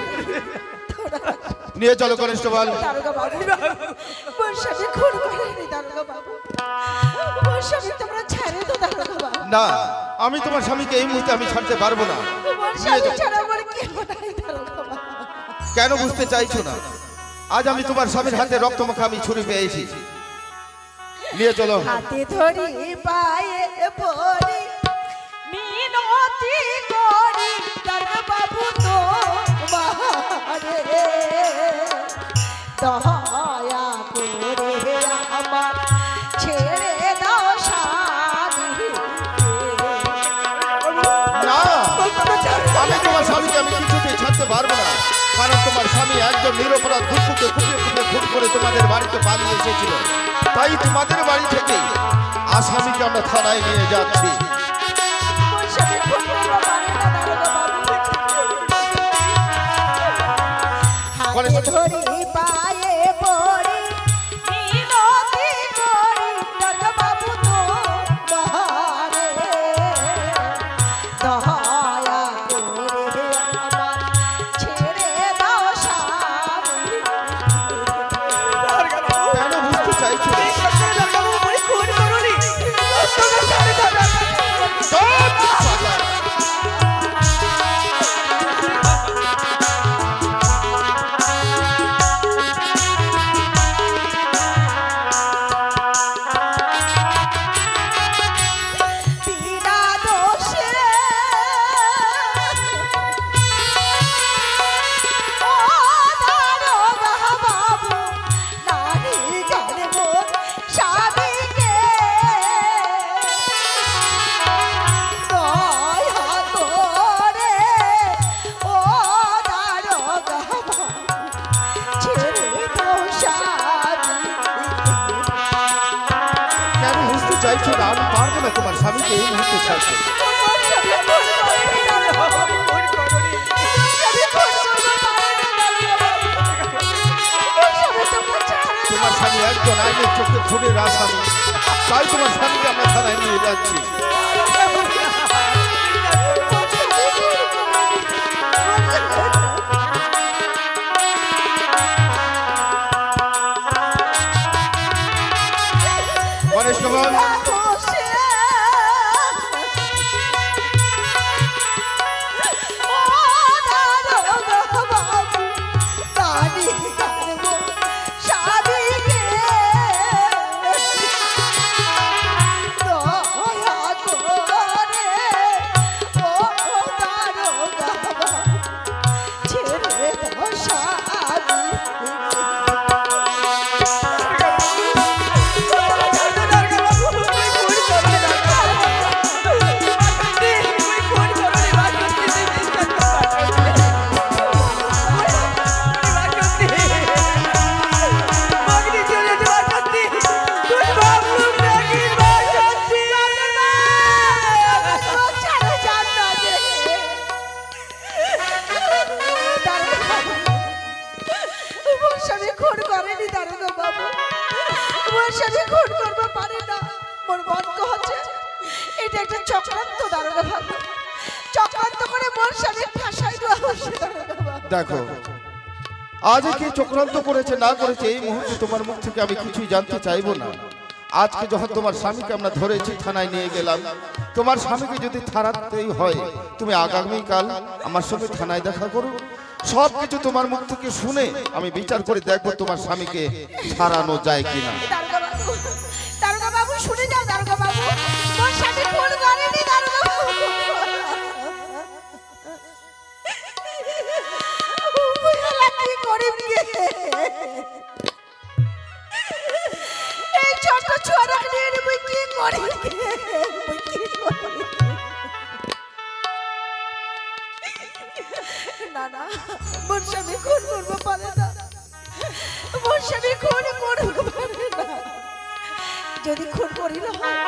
নিয়ে চলো কনিষ্ঠবল। দারোগা বাবু, মোর স্বামী খুন করেনি দারোগা বাবু। মোর স্বামী তোমরা ছেড়ে দাও দারোগা বাবু। না, আমি তোমার স্বামীকে এই মুহূর্তে আমি ছাড়তে পারবো না। মোর স্বামী ছাড়া আমার কেউ নাই দারোগা বাবু। কেন বুঝতে চাইছো না? আজ আমি তোমার স্বামীর হাতে রক্ত মাখা আমি ছুরি পেয়েছি। নিয়ে চলো। হাতে ধরি পায়ে পড়ি মিনতি করি দারোগা বাবু তোমারে দয়া করে আমার ছেড়ে দাও স্বামী। না, আমি তোমার স্বামীকে আমি কিছুতেই ছাড়তে পারবো না, কারণ তোমার স্বামী একজন নিরপরাধ দুঃখকে কুপিয়ে কুপিয়ে খুন করে তোমাদের বাড়িতে পালিয়ে এসেছিল। তাই তোমাদের বাড়ি থেকে আসামিকে আমরা থানায় নিয়ে যাচ্ছি। মোর স্বামী খুন করতে পারে না দারোগা বাবু। হাতে ধরি পায়ে পড়ি মিনতি করি দারোগা বাবু তোমারে দয়া করে আমার ছেড়ে দাও স্বামী। কেন বুঝতে চাইছো না? খুন করুনি তোমরা ছেড়ে দাও। বিনা দোষে ও দারোগা বাবু নাহি জানব স্বামীকে দয়া করে ও দারোগা বাবু ছেড়ে দাও স্বামী। কেন বুঝতে চাইছো না? আমি পারবো না তোমার স্বামীকে এই মুহূর্তে ছাড়তে। তোমার স্বামী একজন আইনের চোখে খুনের আসামি, তাই তোমার স্বামীকে আমরা থানায় নিয়ে যাচ্ছি। কনিষ্ঠবল, মোর স্বামী খুন করেনি দারোগা বাবু, মোর স্বামী খুন করতে পারে না। মোর মন কহছে এটা একটা চক্রান্ত দারোগা বাবু, চক্রান্ত করে মোর স্বামী ফাঁসাই দেওয়া হচ্ছে দারোগা বাবু। দেখো, আজ কে চক্রান্ত করেছে না করেছে এই মুহূর্তে তোমার মুখ থেকে আমি কিছুই জানতে চাইবো না। আজকে যখন তোমার স্বামীকে আমরা ধরেছি, থানায় নিয়ে গেলাম, তোমার স্বামীকে যদি থানাতেই হয়, তুমি আগামীকাল আমার সঙ্গে থানায় দেখা করো। সব কিছু তোমার মুখ থেকে শুনে আমি বিচার করে দেখবো তোমার স্বামীকে ছাড়ানো যায় কিনা। দারোগা বাবু শুনে যাও, দারোগা বাবু মোর স্বামী খুন করেনি দারোগা বাবু। কি করিম গে, এই ছোট ছোয়ারাকে নিয়ে মুই কি করি, মুই কি করি? না না, মোর স্বামী খুন করবো পারে না, মোর স্বামী খুন করবো পারে না। যদি খুন করিল হয়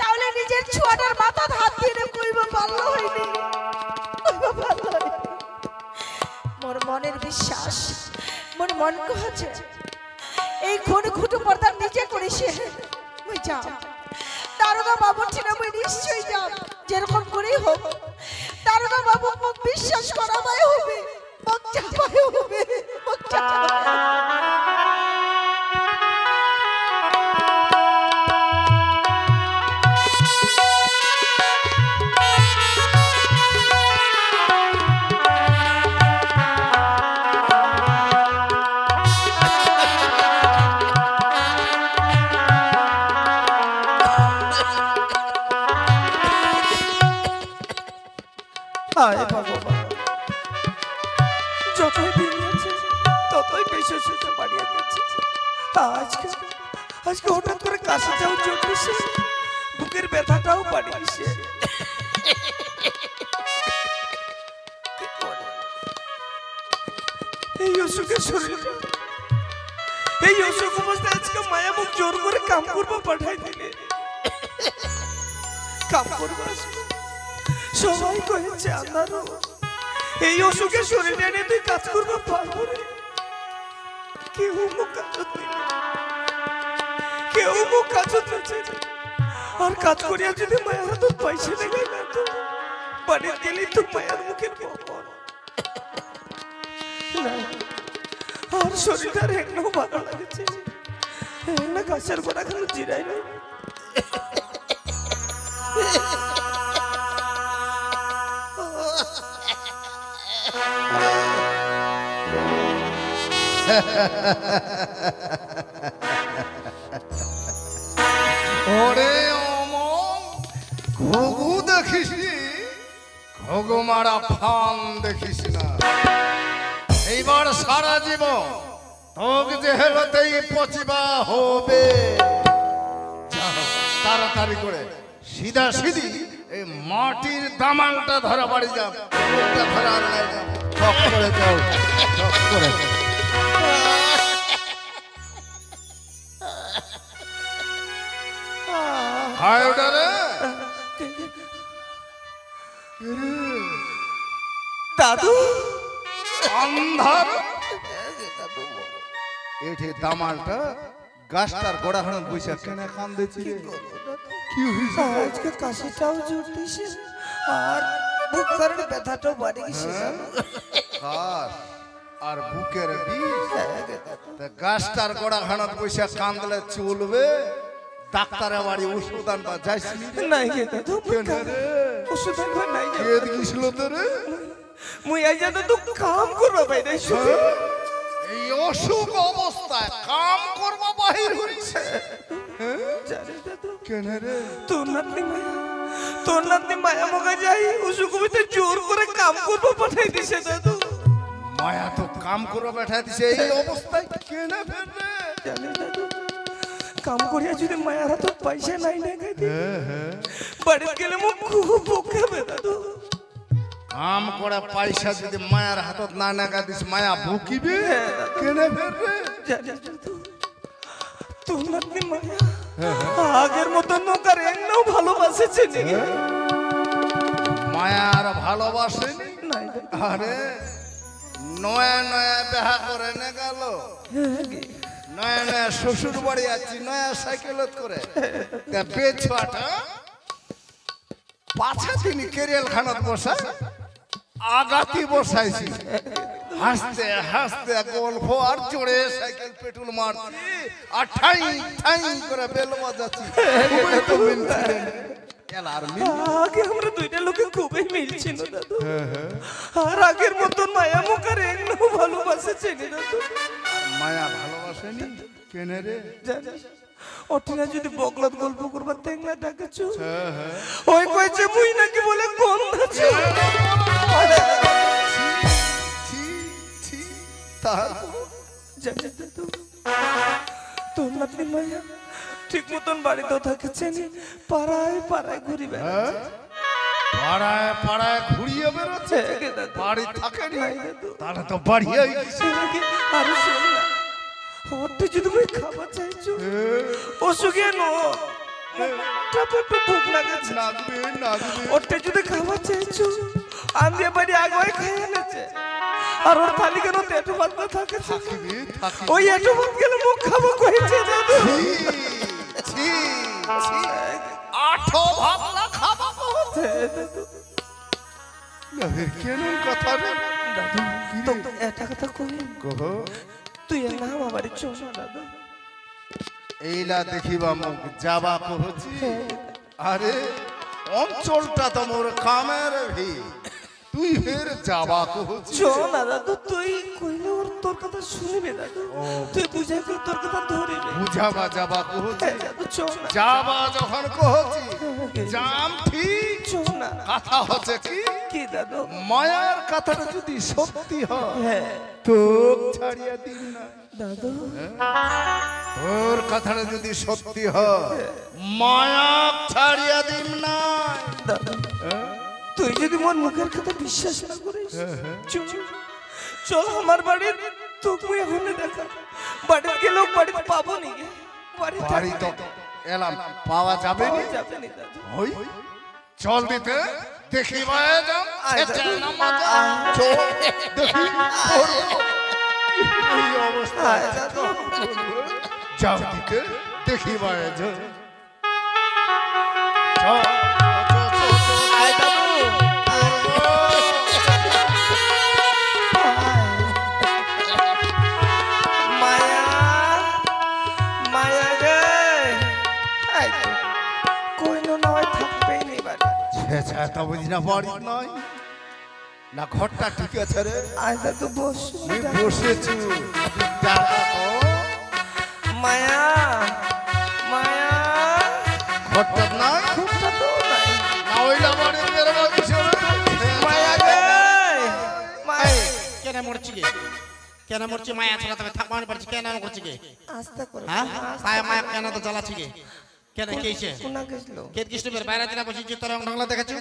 তাহলে নিজের ছোয়াটার মাথা হাত দিয়ে কইব পারলো হইনি, কইব পারলো হইনি। মোর মনের বিশ্বাস, মোর মন কহছে এই খুন খুঁটো পর্দা নিজে করিছে। মুই যাও দারোগা বাবুর ঠিনা, মুই নিশ্চয়ই যাও, যেরকম করেই হোক দারোগা বাবু মুখ বিশ্বাস করাবাই হবে, মুখ চাপাই হবে, মুখ চাপাই। হায় ভগবান, যতই দিন যাচ্ছে ততই বেশি অসুস্থ বাড়িয়ে দিচ্ছে। আজকে আজকে হঠাৎ করে কাশিটাও চলছে, বুকের ব্যথাটাও বাড়িয়েছে। এই অসুখের শরীরে, এই অসুখ অবস্থায় আজকে মায়া মুখ জোর করে কাম করবো পাঠাই দিলে, কাম করবো সবাই কয়েছে আন্দারো এই অসুখের শরীরে নিয়ে তুই কাজ করবো পারবো রে। কেউ মুখ কাজত দিলে, কেউ মুখ কাজত দিচ্ছে, আর কাজ করিয়া যদি মায়ের হাত পয়সা দেখাই না তো বাড়ি গেলেই তো মায়ের মুখের বপন আর শরীরটার একটু ভালো লাগছে না, গাছের গোড়া খালো জিরাই নাই। ওরে অমল, ঘুঘু দেখিস নি, ঘুঘু মারা ফান দেখিস না। এইবার সারা জীবন তোকে যে হেলতেই পচিবা হবে। তাড়াতাড়ি করে সিধা সিধি এই মাটির দামালটা ধরা বাড়ি যাও, ধরা আনলাই যাও, চক করে যাও, চক করে। হায় ওটা রে দাদু, অন্ধার এঠে দামালটা গাছটার গোড়া হান বৈশা কেন কান্দেছি রে? কি হইছে? আজকে কাশিটাও জুড়তেছে আর বুক কারণে ব্যথাটাও বাড়ি গেছে। কাশ আর বুকের বিষ, তা গাছটার গোড়া হানত বৈশা কান্দলে চলবে? ডাক্তারের বাড়ি ওষুধ আনবা যাইছিলি? নাই গে দাদু, ওষুধ আনবার নাই গে। কে দিছিল তোরে? মুই আজ দাদু কাম করবা বাইরে শুধু এই অসুখ অবস্থায় কাম করবা বাহির হইছে? জানি দাদু কেন রে? তোর নাতনি মায়া মগা যাই অসুখ ভিতরে জোর করে কাম করবো পাঠাই দিছে দাদু। মায়া তো কাম করে বেঠা দিছে এই অবস্থায় কেন ফের রে? জানি দাদু, কাম করিয়া যদি মায়ার হাত পয়সা নাই না খাইতে বাড়ি গেলে মুখ খুব বকাবে দাদু। কাম করে পয়সা যদি মায়ার হাতত না নাগা দিস মায়া ভুকিবে কেন ফের রে? জানি দাদু, তোর নাতনি মায়া আগের মতো নৌকার একটাও ভালোবাসেছে নাকি? মায়ার ভালোবাসেনি? নাই দাদু। আরে নয়া নয়া বিয়া করে নে গেল নয়া নয়া শ্বশুর বাড়ি আছি নয়া সাইকেলত করে বেছুয়াটা পাছা তিনি কেরিয়াল খানাত বসা আগাতি বসাইছি হাসতে হাসতে গল্প আর চড়ে সাইকেল পেট্রোল মারছি আর ঠাই ঠাই করে বেল বাজাচ্ছি আগে আমরা দুইটা লোকে খুবই মিলছিল দাদু আর আগের মতন মায়া মুখার একদম ভালোবাসে চেনে দাদু মায়া ভালোবাসেনি কেনে রে অটিনা যদি বগলত গল্প করবার তেংলা ডাকেছো ওই কইছে মুই নাকি বলে গন্ধা ছিল তোর নাতনি মায়া ঠিক মতন বাড়িতেও থাকে চেনি পাড়ায় পাড়ায় ঘুরি বেড়াচ্ছে পাড়ায় পাড়ায় ঘুরিয়ে বেরোচ্ছে বাড়ি থাকেনি তাহলে তো বাড়িয়ে আরে শোন না ওটা যদি মুই খাবার চাইছো অসুখে নো টাপটা ভুক লাগেছে ওটা যদি খাবার চাইছো আন্দিয়া বাড়ি আগে খাই এনেছে আর ওর থালি কেন এটো ভাত না থাকে ওই এটো ভাত গেলে মুখ খাবো কইছে দাদু আঠো ভাত না খাবো কেন কথা রে দাদু তো এটা কথা কই তুই না আমার চোখ দাদু এইলা দেখিবা মুখ যাবা কহছি আরে অঞ্চলটা তো মোর কামের ভি তুই ফের যাবা কহছি চো না দাদু তুই কইলে ওর তোর কথা শুনবে দাদু তুই বুঝাই কই তোর কথা ধরিবে বুঝাবা যাবা কহছি দাদু চো না যাবা যখন কহছি জাম ঠিক চো না কথা হচ্ছে কি কি দাদু মায়ার কথাটা যদি সত্যি হয় তো ছাড়িয়া দিন না দাদু তোর কথাটা যদি সত্যি হয় মায়া ছাড়িয়া দিন না দাদু তুই যদি মোর মুখের কথা বিশ্বাস না করিস চল আমার বাড়ি তোকে এখন দেখা বাড়িতে গেলেও বাড়িতে পাবো নি বাড়ি তো এলাম পাওয়া যাবে না যাবে নি দাদু ওই চল দিতে দেখি মায়া যাও দেখি এই অবস্থা যাও দিতে দেখি মায়া যাও তা বুঝি না বাড়ি নয় না ঘরটা ঠিক আছে রে আয়দা তো বস আমি বসেছি মায়া মায়া ঘরটা নাই ঘরটা তো নাই না ওইলা বাড়ি মেরে বাড়ি মায়া গে মায়া কেন মরছি গে কেন মরছি মায়া ছাড়া তবে থাকবার পারছি কেন করছি গে আস্তে করে হ্যাঁ সায়া মায়া কেন তো জ্বালাছি গে কেন কেছে কোনা গেছিল কেত কৃষ্ণের বাইরে দিনা বসে যে তোর রং ঢংলা দেখাচ্ছি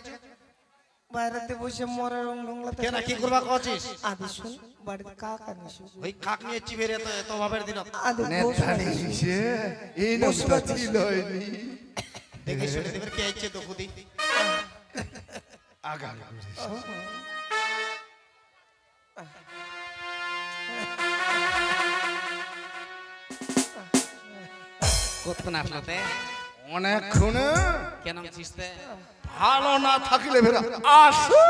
বাইরেতে বসে মরা রং ঢংলা কেন কি করবা কছিস আদি শুন বাড়িতে কাক আনিস ওই কাক নিয়ে চিবেরে তো এত ভাবের দিন আদি নেতানি সে এই নটা ছিল দেখে শুনে দেবের কে আইছে তো খুদি আগা কতক্ষণ আসলতে অনেকক্ষণ কেন চিস্তে ভালো না থাকলে ভেরা আসো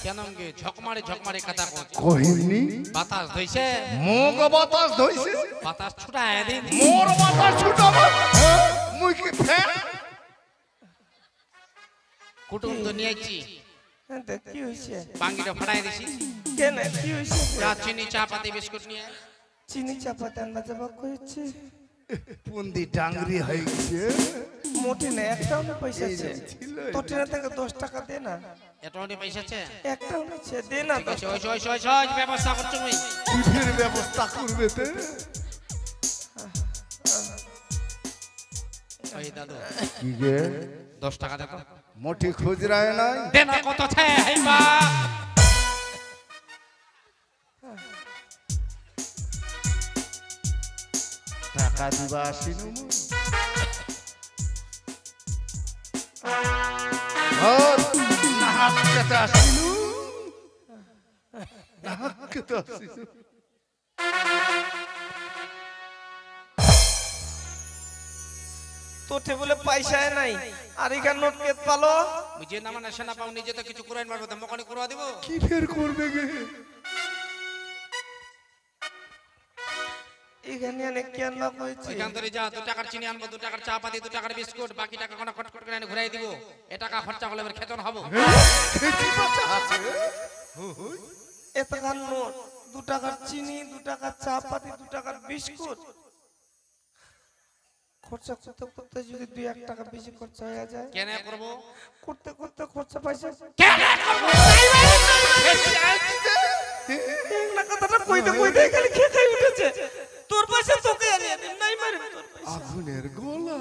কেন গে ঝকমারে ঝকমারে কথা কহিনি বাতাস ধইছে মুগ বাতাস ধইছে বাতাস ছুটায় দিন মোর বাতাস ছুটাবো মুই কি ফ্যান কুটুম তো নিয়ে আইছি দেখ কি হইছে বাঙ্গিটা ফাটাই দিছি কেন কি হইছে চা চিনি চা পাতি বিস্কুট নিয়ে চিনি চাপাতে আনবা যাবা কইছে পুন্দি ডাংরি হয়ে গেছে মোটে না একটাও না পয়সা আছে তো ট্রেনে থেকে 10 টাকা দে না এটাও নি পয়সা আছে একটাও না আছে দে না ঠিক আছে ওই ব্যবস্থা করছো মই টিভির ব্যবস্থা করবে তে ওই দাদু কি গে 10 টাকা দেখো মোটি খুচরায় নাই দে না কত আছে হাইবা টাকা দিবা আসিনু ঘর না হাত কাটা আসিনু খেতে আসিস তো টেবিলে পয়সা নাই আর এখান নোট কেত পালো বুঝে না মানে সেনা পাও নিজে তো কিছু করাইন পারবো তো মকনি করবা দিব কি ফের করবে গে এখানে অনেক কেন লাভ হয়েছে ওইখান থেকে যা 2 টাকার চিনি আনবো 2 টাকার চা পাতি 2 টাকার বিস্কুট বাকি টাকা কোন খটখট করে এনে ঘুরাই দিব এ টাকা খরচা হলে এবার খেতন হবো খেতে বাচ্চা আছে এতখান নোট 2 টাকার চিনি 2 টাকার চা পাতি 2 টাকার বিস্কুট খরচা করতে করতে যদি 2-1 টাকা বেশি খরচা হয়ে যায় কেন করব করতে করতে খরচা পয়সা কেন করব না কথাটা কইতে কইতে খালি খেতে উঠেছে তোর পয়সা তোকে আনিয়ে দিন নাই মারি তোর পয়সা আগুনের গোলা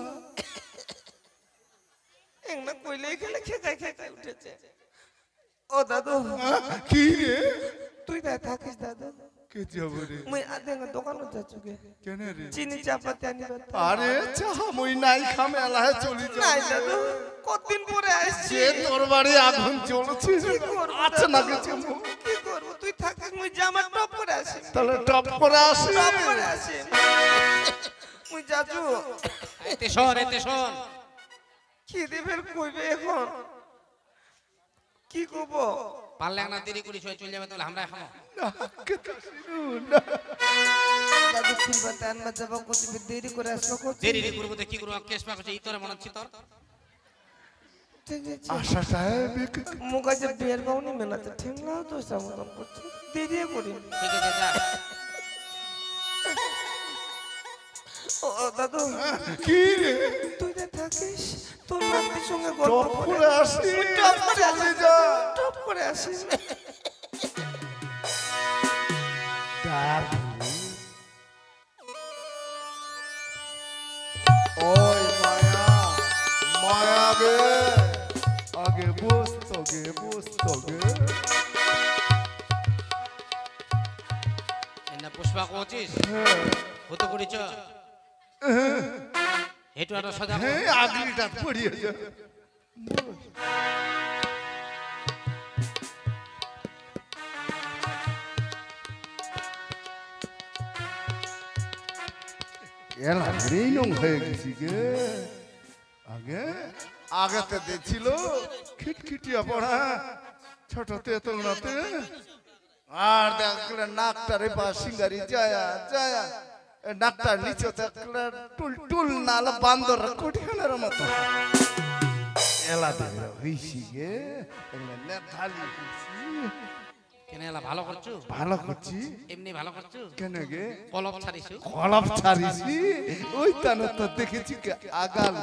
না কইলে খালি খেতে উঠেছে ও দাদু কি রে তুই তাই থাকিস দাদু কে যাবো রে মুই আদেঙ্গা দোকানে যাচ্ছি গে কেন রে চিনি চা পাতি আনি আরে চাহা মই নাই খামে এলাহে চলি যা নাই দাদু কতদিন পরে আসছি যে তোর বাড়ি আগুন জ্বলছে আচ্ছা না গেছে কি করব তুই থাকিস মুই জামা টপ করে আসি তাহলে টপ করে আসি টপ করে আসি মুই যাজু এতে শোন কি দেবের কইবে এখন কি কব পারলে না দেরি করি চলে যাবে তাহলে আমরা খাবো দাদু খুলবা তান মা যাব কত দেরি করে আসবো কত দেরি করব তো কি করব কেস পা করছে ইতরে মনে হচ্ছে তোর ঠিক আছে আশা সাহেব মুখ আছে বের পাউনি মেলাতে ঠেংলাও তো সামতম করছে দেরি করি ঠিক আছে যা ও দাদু কি রে তুই তো থাকিস তোর নাতির সঙ্গে গল্প টপ করে আসি টপ করে চলে আসি যা টপ করে আসিস ওই মায়া মায়া গে আগে বসতো গে এনা পুষ্পা কোচিস হতো করিছ হেটু আর সদা হ্যাঁ আগলিটা পড়িয়ে যা এলা গ্রেনং হয়ে গেছি গে আগে তো দেখছিল খিটখিটিয়া পড়া ছোটতে তোমরাতে আর দেখলে নাকটারে বা সিঙ্গারি যায় নাকটার নিচে দেখলে টুল টুল নাল বান্দর কোটিখানের মতো এলা দেখলে হইছি গে এলা নেথালি হইছি কেন এলা ভালো করছো ভালো করছি এমনি ভালো করছো কেন গে কলপ ছাড়িছো কলপ ছাড়িছি ওই তানো তো দেখেছি কে আগাল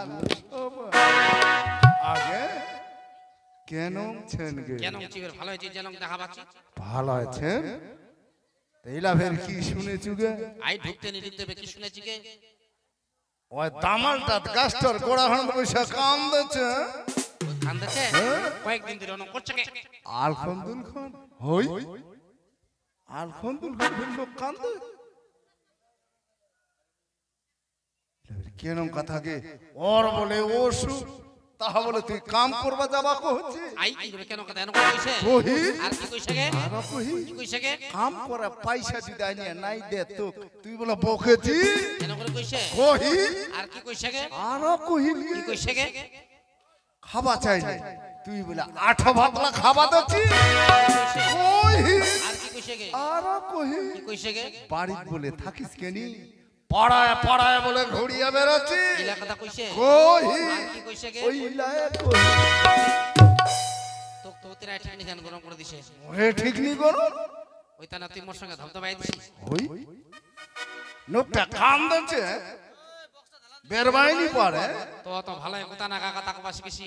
আগে কেন ছেন গে কেন চিবের ভালো হয়েছে যেন দেখা পাচ্ছি ভালো আছেন তেইলা ফের কি শুনেছু গে আই ঢুকতে নি ঢুকতে কি শুনেছি কে ওই দামালটা গাছটার গোড়া হন বসে কান্দেছে ওই কান্দেছে কয়েকদিন ধরে অন করছে কে আলখন্দুল খান হই আলখন্দুল খান লোক কান্দে কেন কথা গে ওর বলে ওসু তাহা বলে তুই কাম করবা যাবা কহছি আই কি করে কেন কথা এন কইছে কহি আর কি কইছে গে আর কহি কি কইছে গে কাম করে পয়সা দিদাই নিয়ে নাই দে তো তুই বলে বকেছি কেন করে কইছে কহি আর কি কইছে গে আর কহিলি কি কইছে গে খাবা চাই না তুই বলে 8 ভাতলা খাবা দছি কইছে কহি আর কি কইছে গে আর কহি কি কইছে গে বাড়ি বলে থাকিস কেনি পাড়ায় পাড়ায় বলে ঘুরিয়ে বেড়াচ্ছি ইলা কথা কইছে কহি আর কি কইছে গে ওই লায়ে কহি তো তো তেরা ঠান্ডি গান গরম করে দিছে ওরে ঠিক নি করো ওই তা না তুই মোর সঙ্গে ধবধবাই দিছিস ওই নোটা কাম দছে বেরবাইনি পারে তো তো ভালো কথা না কাকা তাকে বাসি গেছি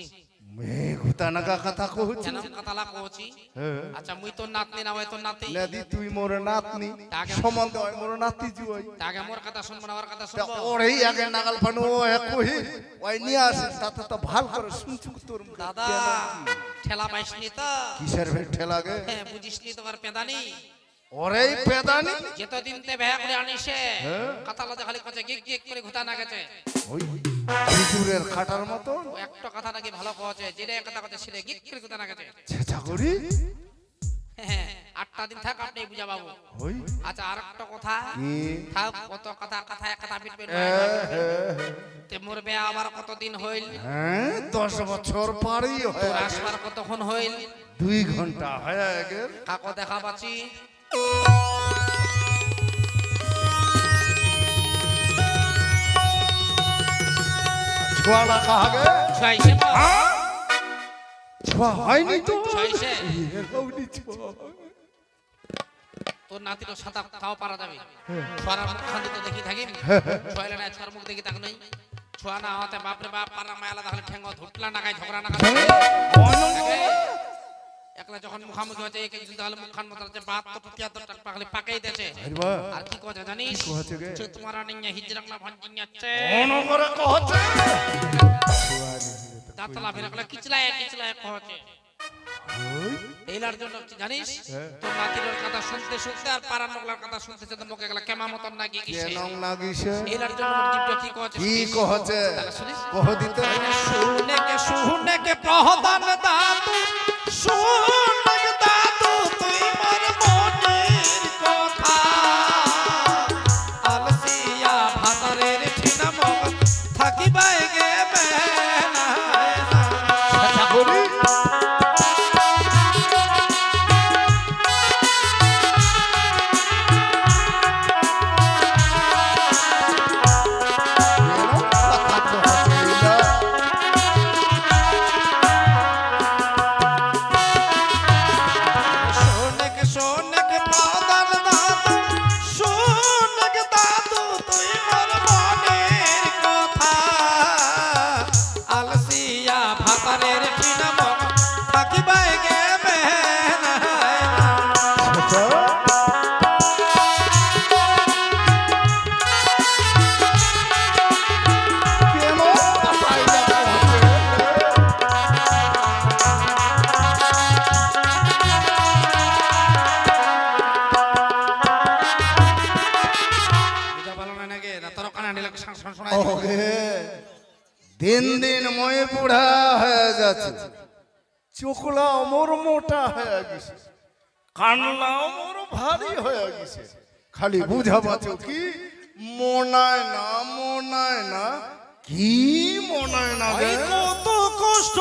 মে গুতা নাকা কথা কহছি কেন কথা লা কইছি আচ্ছা মুই তো নাতনি না ওই তো নাতি নদী তুই মোর নাতনি তাকে সম্বন্ধ হয় মোর নাতি জুই তাকে মোর কথা শুনবো না ওর কথা তা শুনবো ওরেই আগে নাগাল ফানো ও কহি ওই নিয়ে আসে তাতে তো ভাল করে শুনছু তোর মুখে। দাদা ঠেলা পাইসনি তো কিসের ভেটে লাগে হ্যাঁ বুঝিসনি তোমার পেদানি ওরেই পেদানি যতদিন তে ভ্যা করে আনিছে কথা লজা খালি কচে গিক গিক করে ঘুতা না গেছে ওই ভিতুরের খাটার মতো ও একটা কথা নাকি ভালো কওছে যেটা কথা কথা ছিলে গিক করে ঘুতা না গেছে ছেছা করি হ্যাঁ, 8টা দিন থাক আপনি বুঝা পাবো। ওই আচ্ছা আর একটা কথা কি? থাক, কত কথা কথা এক কথা বিটবেন তে মোর বিয়া আবার কতদিন হইল? হ্যাঁ 10 বছর পারই তোর হয়ে আসবার কতক্ষণ হইল? 2 ঘন্টা হয়ে গেল। কাকো দেখা পাচ্ছি ছোয়াটা কাহা গে? ছয়শে তো? ছোয়া হয়নি তো। ছয়শে? হয়নি ছোয়া। তোর নাতির সাদা খাওয়া পারা যাবে। ছোয়ার মুখ খান্দি তো দেখি থাকি। ছয়লে না ছোয়ার মুখ দেখি তাক নই। ছোয়া না হতে বাপরে বাপ পারা মায়ালা তাহলে ঠেঙ্গ ধুটলা না গায় ঝগড়া না গায়। একলা যখন মুখামুখি হচ্ছে এক এক তাহলে মুখান মতো যে বাত তো 73 টাকা পাগলে পাকাই দেছে। আর কি কথা জানিস? যে তোমার নিয়া হিজরাংলা ভাঞ্জিং আছে। অনগরে কহছে দাঁতলা ফেরাকলা কিচলায় কহছে। এইলার জন্য জানিস তোর নাতির কথা শুনতে শুনতে আর পাড়ার লোকলার কথা শুনতে শুনতে মুখে গেলা কেমা মতন নাকি গিয়েছে। কেন লাগিছে? এইলার জন্য মোর জিভটা কি কহছে? কি কহছে? শুনিস? কহ দিতে। শুনে কে প্রহদান দাদু শুনে কে দাদু তুই মোর মনের কথা আলসিয়া ভাতারের ঠিনা মগ থাকিবাই গে বেনা করি দিন দিন মই বুড়া হয়ে যাচ্ছে, চোখলা মোর মোটা হয়ে গেছে, কানলা মোর ভারী হয়ে গেছে। খালি বুঝা পাচ্ছ কি মনায় না কি মনায় না রে? কত কষ্ট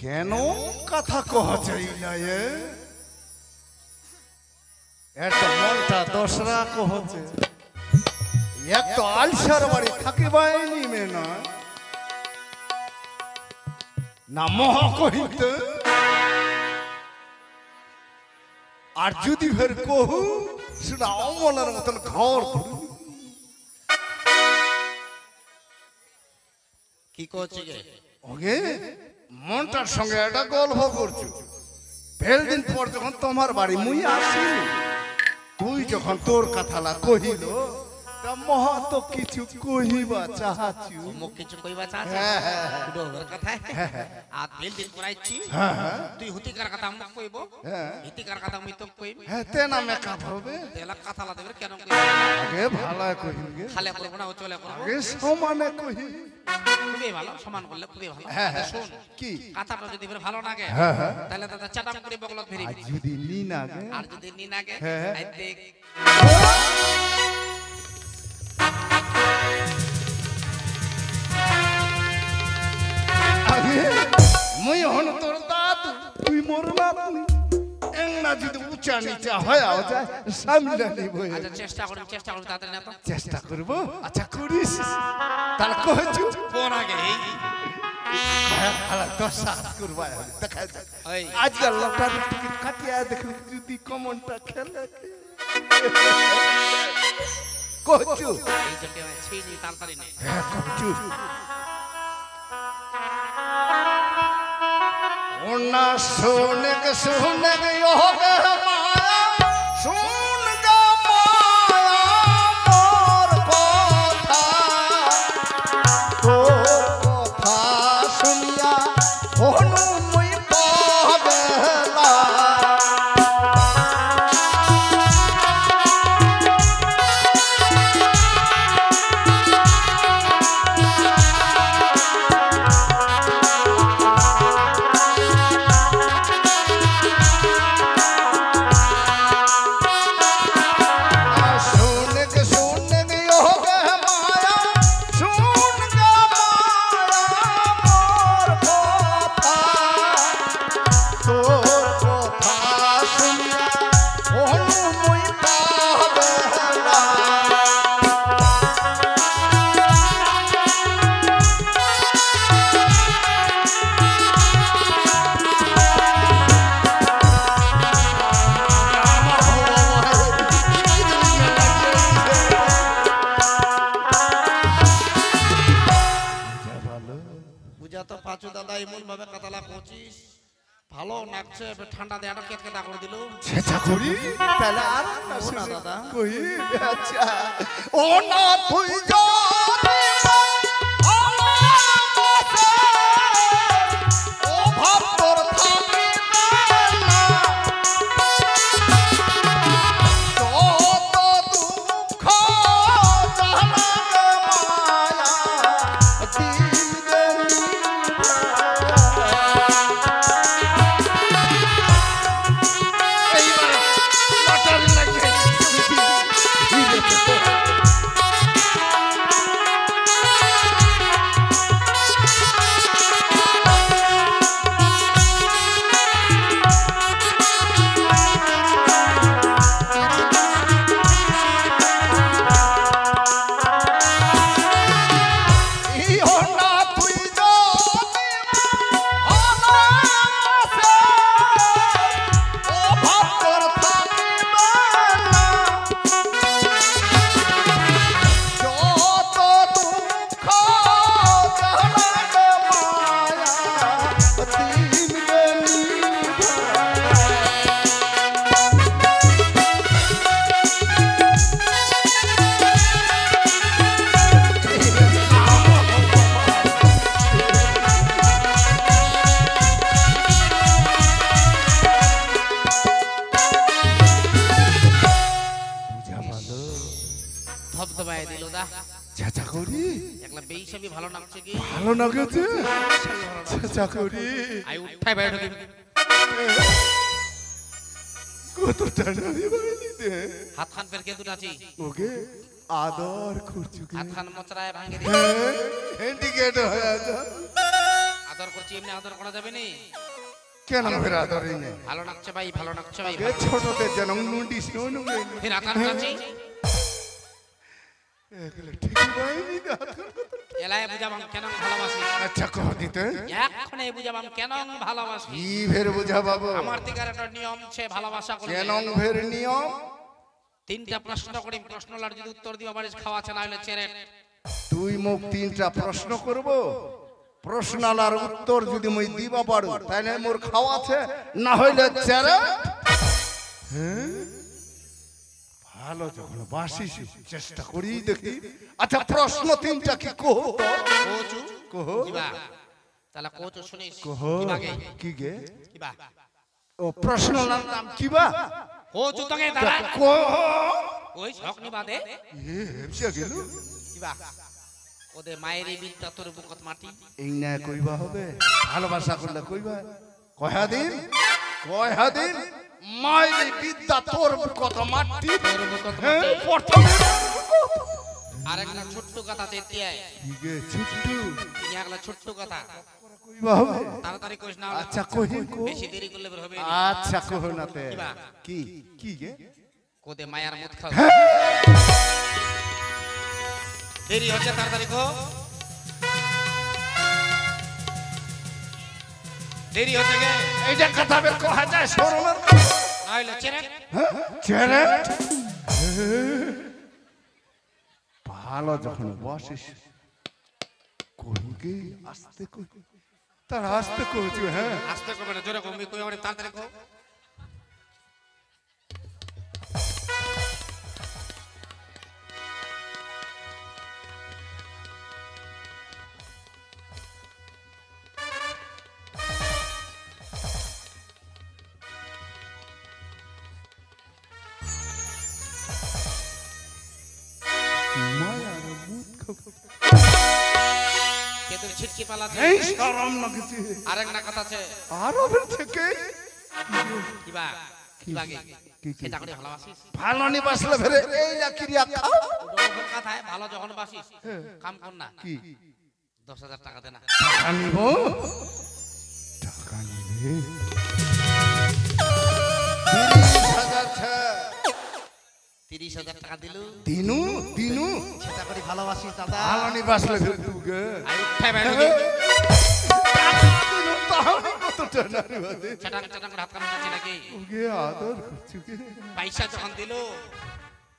কেন কথা কহছে একটা মনটা দশরা কহছে, এক তো আলসার বাড়ি থাকিবাই নিমে না মহ কহিতে, আর যদি ফের কহু সেটা অমলার মতন ঘর কি করছি ওকে মনটার সঙ্গে একটা গল্প করছো। বেল দিন পর যখন তোমার বাড়ি মুই আসি, তুই যখন তোর কথালা কহিল তা মহতো কিছু কহিবা চাহাচু মুখ কিছু কইবা চাচ্ছ হ্যাঁ, হ্যাঁ, হ্যাঁ। ডোগর কথা আর দিল দিন করাইছি তুই হুতিকার কথা মুখ কইব হ্যাঁ। হিতিকার কথা মুই তো কইব হ্যাঁ তে না মেকআপ হবে তেলা কথা লা দেবে কেন কইব আগে ভালো কহিন গে খালে করব না ও চলে করব আগে সমানে কহি খুবই ভালো সমান করলে খুবই ভালো হ্যাঁ, হ্যাঁ। শুন কি কথাটা যদি বের ভালো লাগে হ্যাঁ, হ্যাঁ। তাহলে দাদা চাটাম করে বগলত ফেরি আর যদি নি না গে আর যদি নি নাগে হ্যাঁ, হ্যাঁ। আই দেখ আগে মই হন তোর দাদু তুই মোর নাতনি এংনা যদি উঁচা নিচা হয় যায় সামলা নিব আচ্ছা চেষ্টা করি তাড়াতাড়ি না তো চেষ্টা করব আচ্ছা করিস তার কহছু কোন আগে এই আলা তো সাথ করবা দেখা যায় ওই আজকাল লটারি টিকিট কাটিয়া দেখুন যদি কমনটা খেলে কহছু এই যে কেউ ছিনি তাড়াতাড়ি নে হ্যাঁ কহছু ওনা সোনে কে ইয়োগে মায়া শুন গা মায়া মোর কথা তোর কথা শুনিয়া হনু মুই পাবেলা বুঝা তো পাঁচু দাদা এমন ভাবে কাতালা পৌঁছিস ভালো নাচছে এবার ঠান্ডা দেয়াটা কেটকেটা করে দিল চেষ্টা করি তাহলে আর না দাদা কই আচ্ছা ও না তুই জানি ও ভাব তোর থাকি না যত দুঃখ জানা মায়া দিলে এইবার লটারি লাগে ধবধবায় দিল দা চেষ্টা করি একলা বেইসবই ভালো নাচছে কি ভালো লাগছে চেষ্টা করি আই উঠাই বাইরে ঢুকি কত টানা দিতে হাত খান ফের কে দুটাছি ওকে আদর করছু কি হাত খান মচরায় ভাঙে দি হ্যান্ডিকেট হয়ে যা আদর করছি এমনি আদর করা যাবে নি কেন ফের আদরই নেই ভালো নাচছে ভাই ভালো নাচছে ভাই এ ছোটতে জনম নুন্ডি শোনু ফের হাত খান নাচি এগুলো ঠিকই বাইনি দাঁত এলায় বুঝাবাম কেন ভালোবাসি আচ্ছা কহ দিতে এখন এই বুঝাবাম কেন ভালোবাসি কি ফের বুঝা বাবু আমার দিকের একটা নিয়ম আছে ভালোবাসা করলে কেন ফের নিয়ম তিনটা প্রশ্ন করি প্রশ্নলার যদি উত্তর দিবা পারিস খাওয়া আছে না হলে চেরে তুই মোক তিনটা প্রশ্ন করব প্রশ্নালার উত্তর যদি মই দিবা পারু তাহলে মোর খাওয়া আছে না হইলে চেরে ভালো যখন বাসিস চেষ্টা করি দেখি। আচ্ছা প্রশ্ন তিনটা কি কহ তো? কোচু কহ কিবা তাহলে কোচু শুনিস কহ কিবাগে কি গে? কিবা ও প্রশ্ন নাম কিবা? কোচু তগে দাঁড়া কহ ওই শখ নি বাদে এ হেপসা গেল। কিবা ওদে মায়ের বিদ্যা তোর বুকত মাটি এই না কইবা হবে? ভালোবাসা করলে কইবা? কয়া দিন মায়ের বিদ্যা তোর বুকত মাটি। তোর বুকত হ্যাঁ, মাটি প্রথমে আর একটা ছোট্ট কথা তেতিয়ায় কি গে ছুট্টু ইয়াগলা ছোট্ট কথা কইবা হবে? তাড়াতাড়ি কইস না আচ্ছা কই বেশি দেরি করলে বের হবে আচ্ছা কহ না তে কিবা? কি কি গে? কোদে মায়ার মুখ খাও দেরি হচ্ছে তাড়াতাড়ি কো দেরি হচ্ছে গে এইটা কথা বের কহা যায় শরমের নাইলে চেরে চেরে ভালো যখন বসিস কই গে আস্তে কই তার আস্তে কইছো। হ্যাঁ আস্তে কবে না জোরে কবি কই আমারে তাড়াতাড়ি কো মায়ার মুখ কেদের ছিটকি পালাছে এই শরম লাগছে। আরেক না কথা আছে আরো বের থেকে কিবা কিবাগে কি সেটা করে ভালোবাসিস ভালো নি বাসলে ফেরে এই না ক্রিয়া খাও ওর কথায় ভালো যখন বাসিস কাম কর না কি 10,000 টাকা দে না টাকা নিব টাকা নিবে 30,000 টাকা দিলু দিনু দিনু সেটা করে ভালোবাসিস দাদা ভালো নি বাসলে ফেরে তুগে আই উঠে বেরোবি দিনু তাহলে কত টাকা নিবে চটাং চটাং করে হাত কান দিচ্ছি নাকি ওকে আদর করছো কি পয়সা যখন দিলু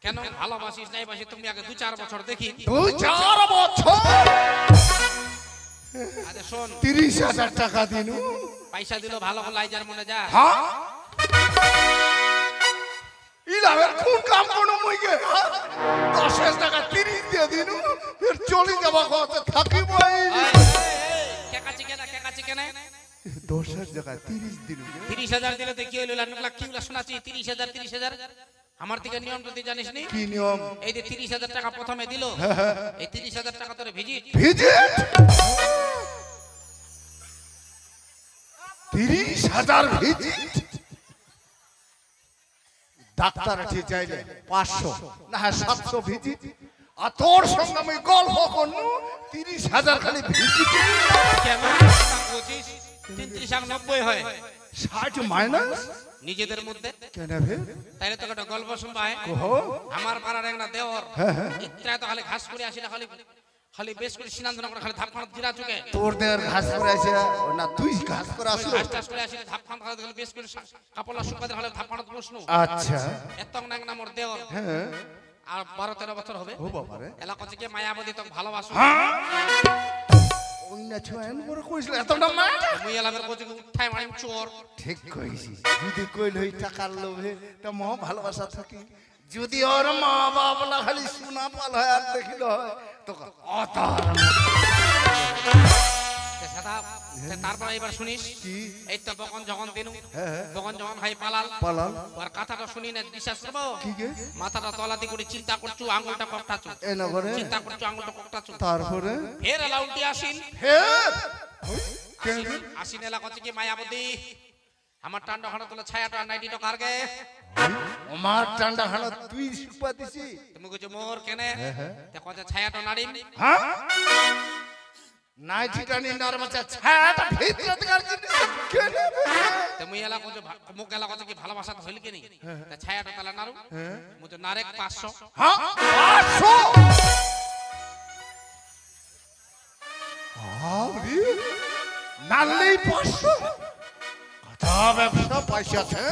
কেন ভালোবাসিস নাই বাসি তুমি আগে 2-4 বছর দেখি 2-4 বছর আরে শোন 30,000 টাকা দিনু পয়সা দিল ভালো করে লাইজার মনে যা হ্যাঁ ইলাবের কোন কাম কোন মইগে 10,000 টাকা 30 দিয়ে দিনু ফের চলি যাবা কথা থাকিব কেকাচি কেনা 10,000 টাকা 30 দিনু 30,000 দিলে তো কি হইলো লানুকলা কিউলা শোনাছি 30,000 আমার দিকে নিয়ম প্রতি জানিস নি কি নিয়ম এই যে 30,000 টাকা প্রথমে দিল এই 30,000 টাকা তোরে ভিজিট ভিজিট 30,000 ভিজিট ডাক্তার ঠিক চাইলে 500 না 700 ভিজিট আর তোর সঙ্গে আমি গল্প করনু 30,000 খালি ভিজিট কেমন বলছিস 3390 হয় 60 মাইনাস নিজেদের মধ্যে কেন বে তাইলে তো একটা গল্প শুনবাই কহো আমার পাড়ার একটা দেওর ইত্রা তো খালি ঘাস করে আসি না খালি খালি বেশ করে সিনান্দন করে খালি ধাপ ফাঁড় দিরা চুকে তোর দের ঘাস করে আছে না তুই ঘাস করে আসলো ঘাস টাস করে আসি ধাপ ফাঁড় খালি বেশ করে কাপড় শুকাতে খালি ধাপ ফাঁড় বসনু আচ্ছা এত নাং নামর দেওর হ্যাঁ আর 12-13 বছর হবে ও বাবা রে এলাকা থেকে মায়াবতী তো ভালোবাসো ওই না ছয়ন বড় কইছিল এতটা মা মুই এলাকার কোচে উঠাই মারিম চোর ঠিক কইছিস যদি কইল হই টাকার লোভে তা মহ ভালোবাসা থাকি যদি ওর মা বাবা খালি সোনা পাল হয় আর দেখিল হয় তো অতার তারপর এবার শুনিস কি এই তো বকন যখন দিনু হ্যাঁ বকন যখন ভাই পালাল পালাল ওর কথাটা শুনি না বিশ্বাস করবো কি গে মাথাটা তলাতে করে চিন্তা করছু আঙুলটা ককটাছু এ নগরে চিন্তা করছু আঙুলটা ককটাছু তারপরে ফের এলা উল্টি আসিল ফের আসিন এলা কত কি মায়াবতী আমার টান্ডা খানা তোলা ছায়াটা 90 টাকা আরগে আমার টান্ডা খানা তুই সুপা দিছি তুমি কইছো মোর কেনে তে কত ছায়াটা নাড়িম হ্যাঁ নাইটি টানি নরমাচা ছায়াটা ভিতরে দিকার কেনে তুমি এলা কত মুখ এলা কত কি ভালোবাসা হইল কেনি তে ছায়াটা তালা নাড়ু মুতো নারেক 500 হ্যাঁ 500 আরে নাললেই 500 কথা ব্যবসা পয়সা আছে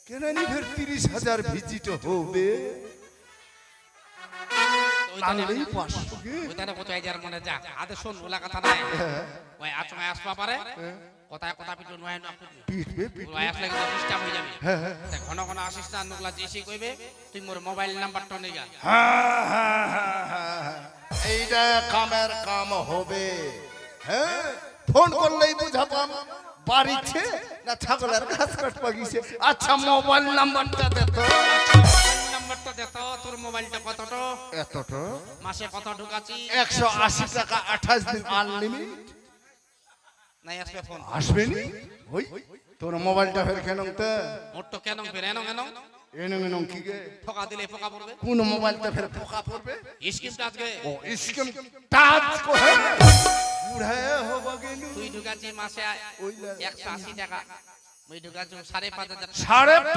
কেন নি ফের 30,000 ভিজিট হবে নাললেই 500 কে ওইখানে কত আইজার মনে যা আদে শোন ওলা কথা নাই ওই আচমা আসবা পারে কথায় কথা পিটু নয় না পিটবে পিটবে লয় আসলে কিন্তু ডিস্টার্ব হয়ে যাবে হ্যাঁ হ্যাঁ তা ঘন ঘন আসিস না নগলা যেসি কইবে তুই মোর মোবাইল নাম্বারটা নেগা হ্যাঁ হ্যাঁ হ্যাঁ হ্যাঁ এইটা কামের কাম হবে হ্যাঁ ফোন করলেই বুঝাতাম বাড়িতে না ছাগলের ঘাস কাটবা গিয়েছে আচ্ছা মোবাইল নাম্বারটা দে তো মোবাইল নাম্বারটা দে তো তোর মোবাইলটা কতটা এতটা মাসে কত ঢুকাছি 180 টাকা 28 দিন আনলিমিট নাই আসবে ফোন আসবে নি ওই তোর মোবাইলটা ফের কেন তে মোর তো কেন ফের এনো এনো এনে এনে কি গে ফোকা দিলে ফোকা পড়বে কোন মোবাইলটা ফের পোকা পড়বে স্কিমটা আজকে ও স্কিম টাচ কো হে বুড়ায় হবা গেলু তুই ঢুকাছি মাসে 180 টাকা মই ঢুকাছি 5,500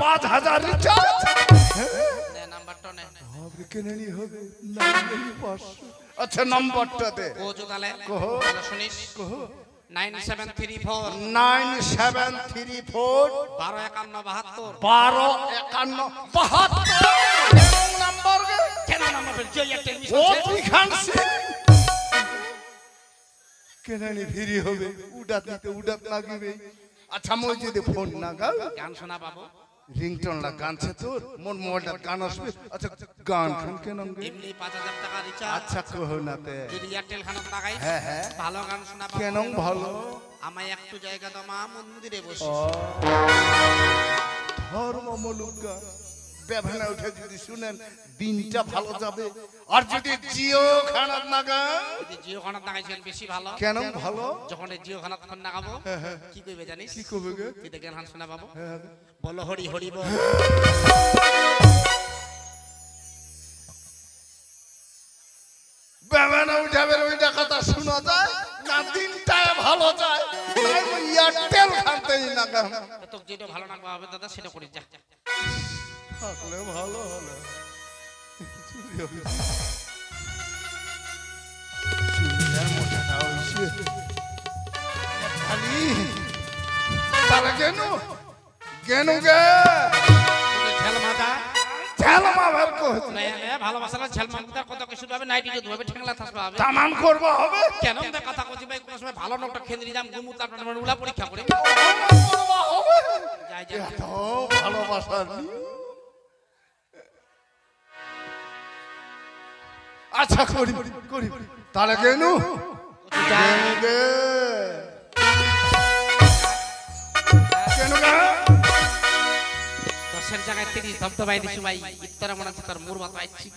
5,500 রিচার্জ নে নাম্বারটা নে হবে কেননি হবে না আচ্ছা নাম্বারটা দে ও জোগালে কহ। ভালো শুনিস কহ 9734 9734 125172 1251 নাম্বার গে কেন নাম্বার ফেল যে এয়ারটেল মিস ও হচ্ছে তুই খানছি কেননি ফ্রি হবে উডাত লাগিবে আচ্ছা মই যদি ফোন না গাও গান শোনা বাবু রিংটোন লা গান ছে তোর মোর মোবাইলটা গান আসবে আচ্ছা গান খান কেন গে এমনি 5000 টাকা রিচার্জ আচ্ছা কহ না তে যদি এয়ারটেল খানত লাগাই হ্যাঁ হ্যাঁ ভালো গান শোনা বাবু কেন ভালো আমায় একটু জায়গা দাও মা মন্দিরে বসি ধর্মমূলক গান ব্যবহার উঠে যদি শুনেন দিনটা ভালো যাবে আর যদি জিও খানাত না গান যদি জিও খানত লাগাইছেন বেশি ভালো কেন ভালো যখন এই জিও খানত ফোন লাগাবো কি কইবে জানিস কি কবে গে তুই দেখেন গান শোনা বাবু বলো হরি হরি বল ব্যবহার উঠাবে ওইটা কথা শোনা যায় না দিনটায় ভালো যায় তাই মই এয়ারটেল খানতেই না গান তোকে যেটা ভালো লাগবে হবে দাদা সেটা করিস যা থাকলে ভালো হলো চুরিয়ার মোটাটা হইছে খালি তারা কেন কেন গে তোকে ঝেল মাথা ঝালমা ভাব কো ভালোবাসার ঝেল মাথা কত কিছু হবে নাইটি যদি হবে ঠেংলা থাসবা হবে তামান করব হবে কেন দে কথা কইছি ভাই কোন সময় ভালো নোটটা খেন্দ্রি দাম গুমু তারপর উলা পরীক্ষা করে করব হবে যাই যাই এত ভালোবাসা নি আচ্ছা করি করি তাহলে কেন কেন গে কেন গে দশের জায়গায় 30 ধবধবাই দিছু ভাই ইত্তরা মনে হচ্ছে তোর মুরবাত ভাই ঠিক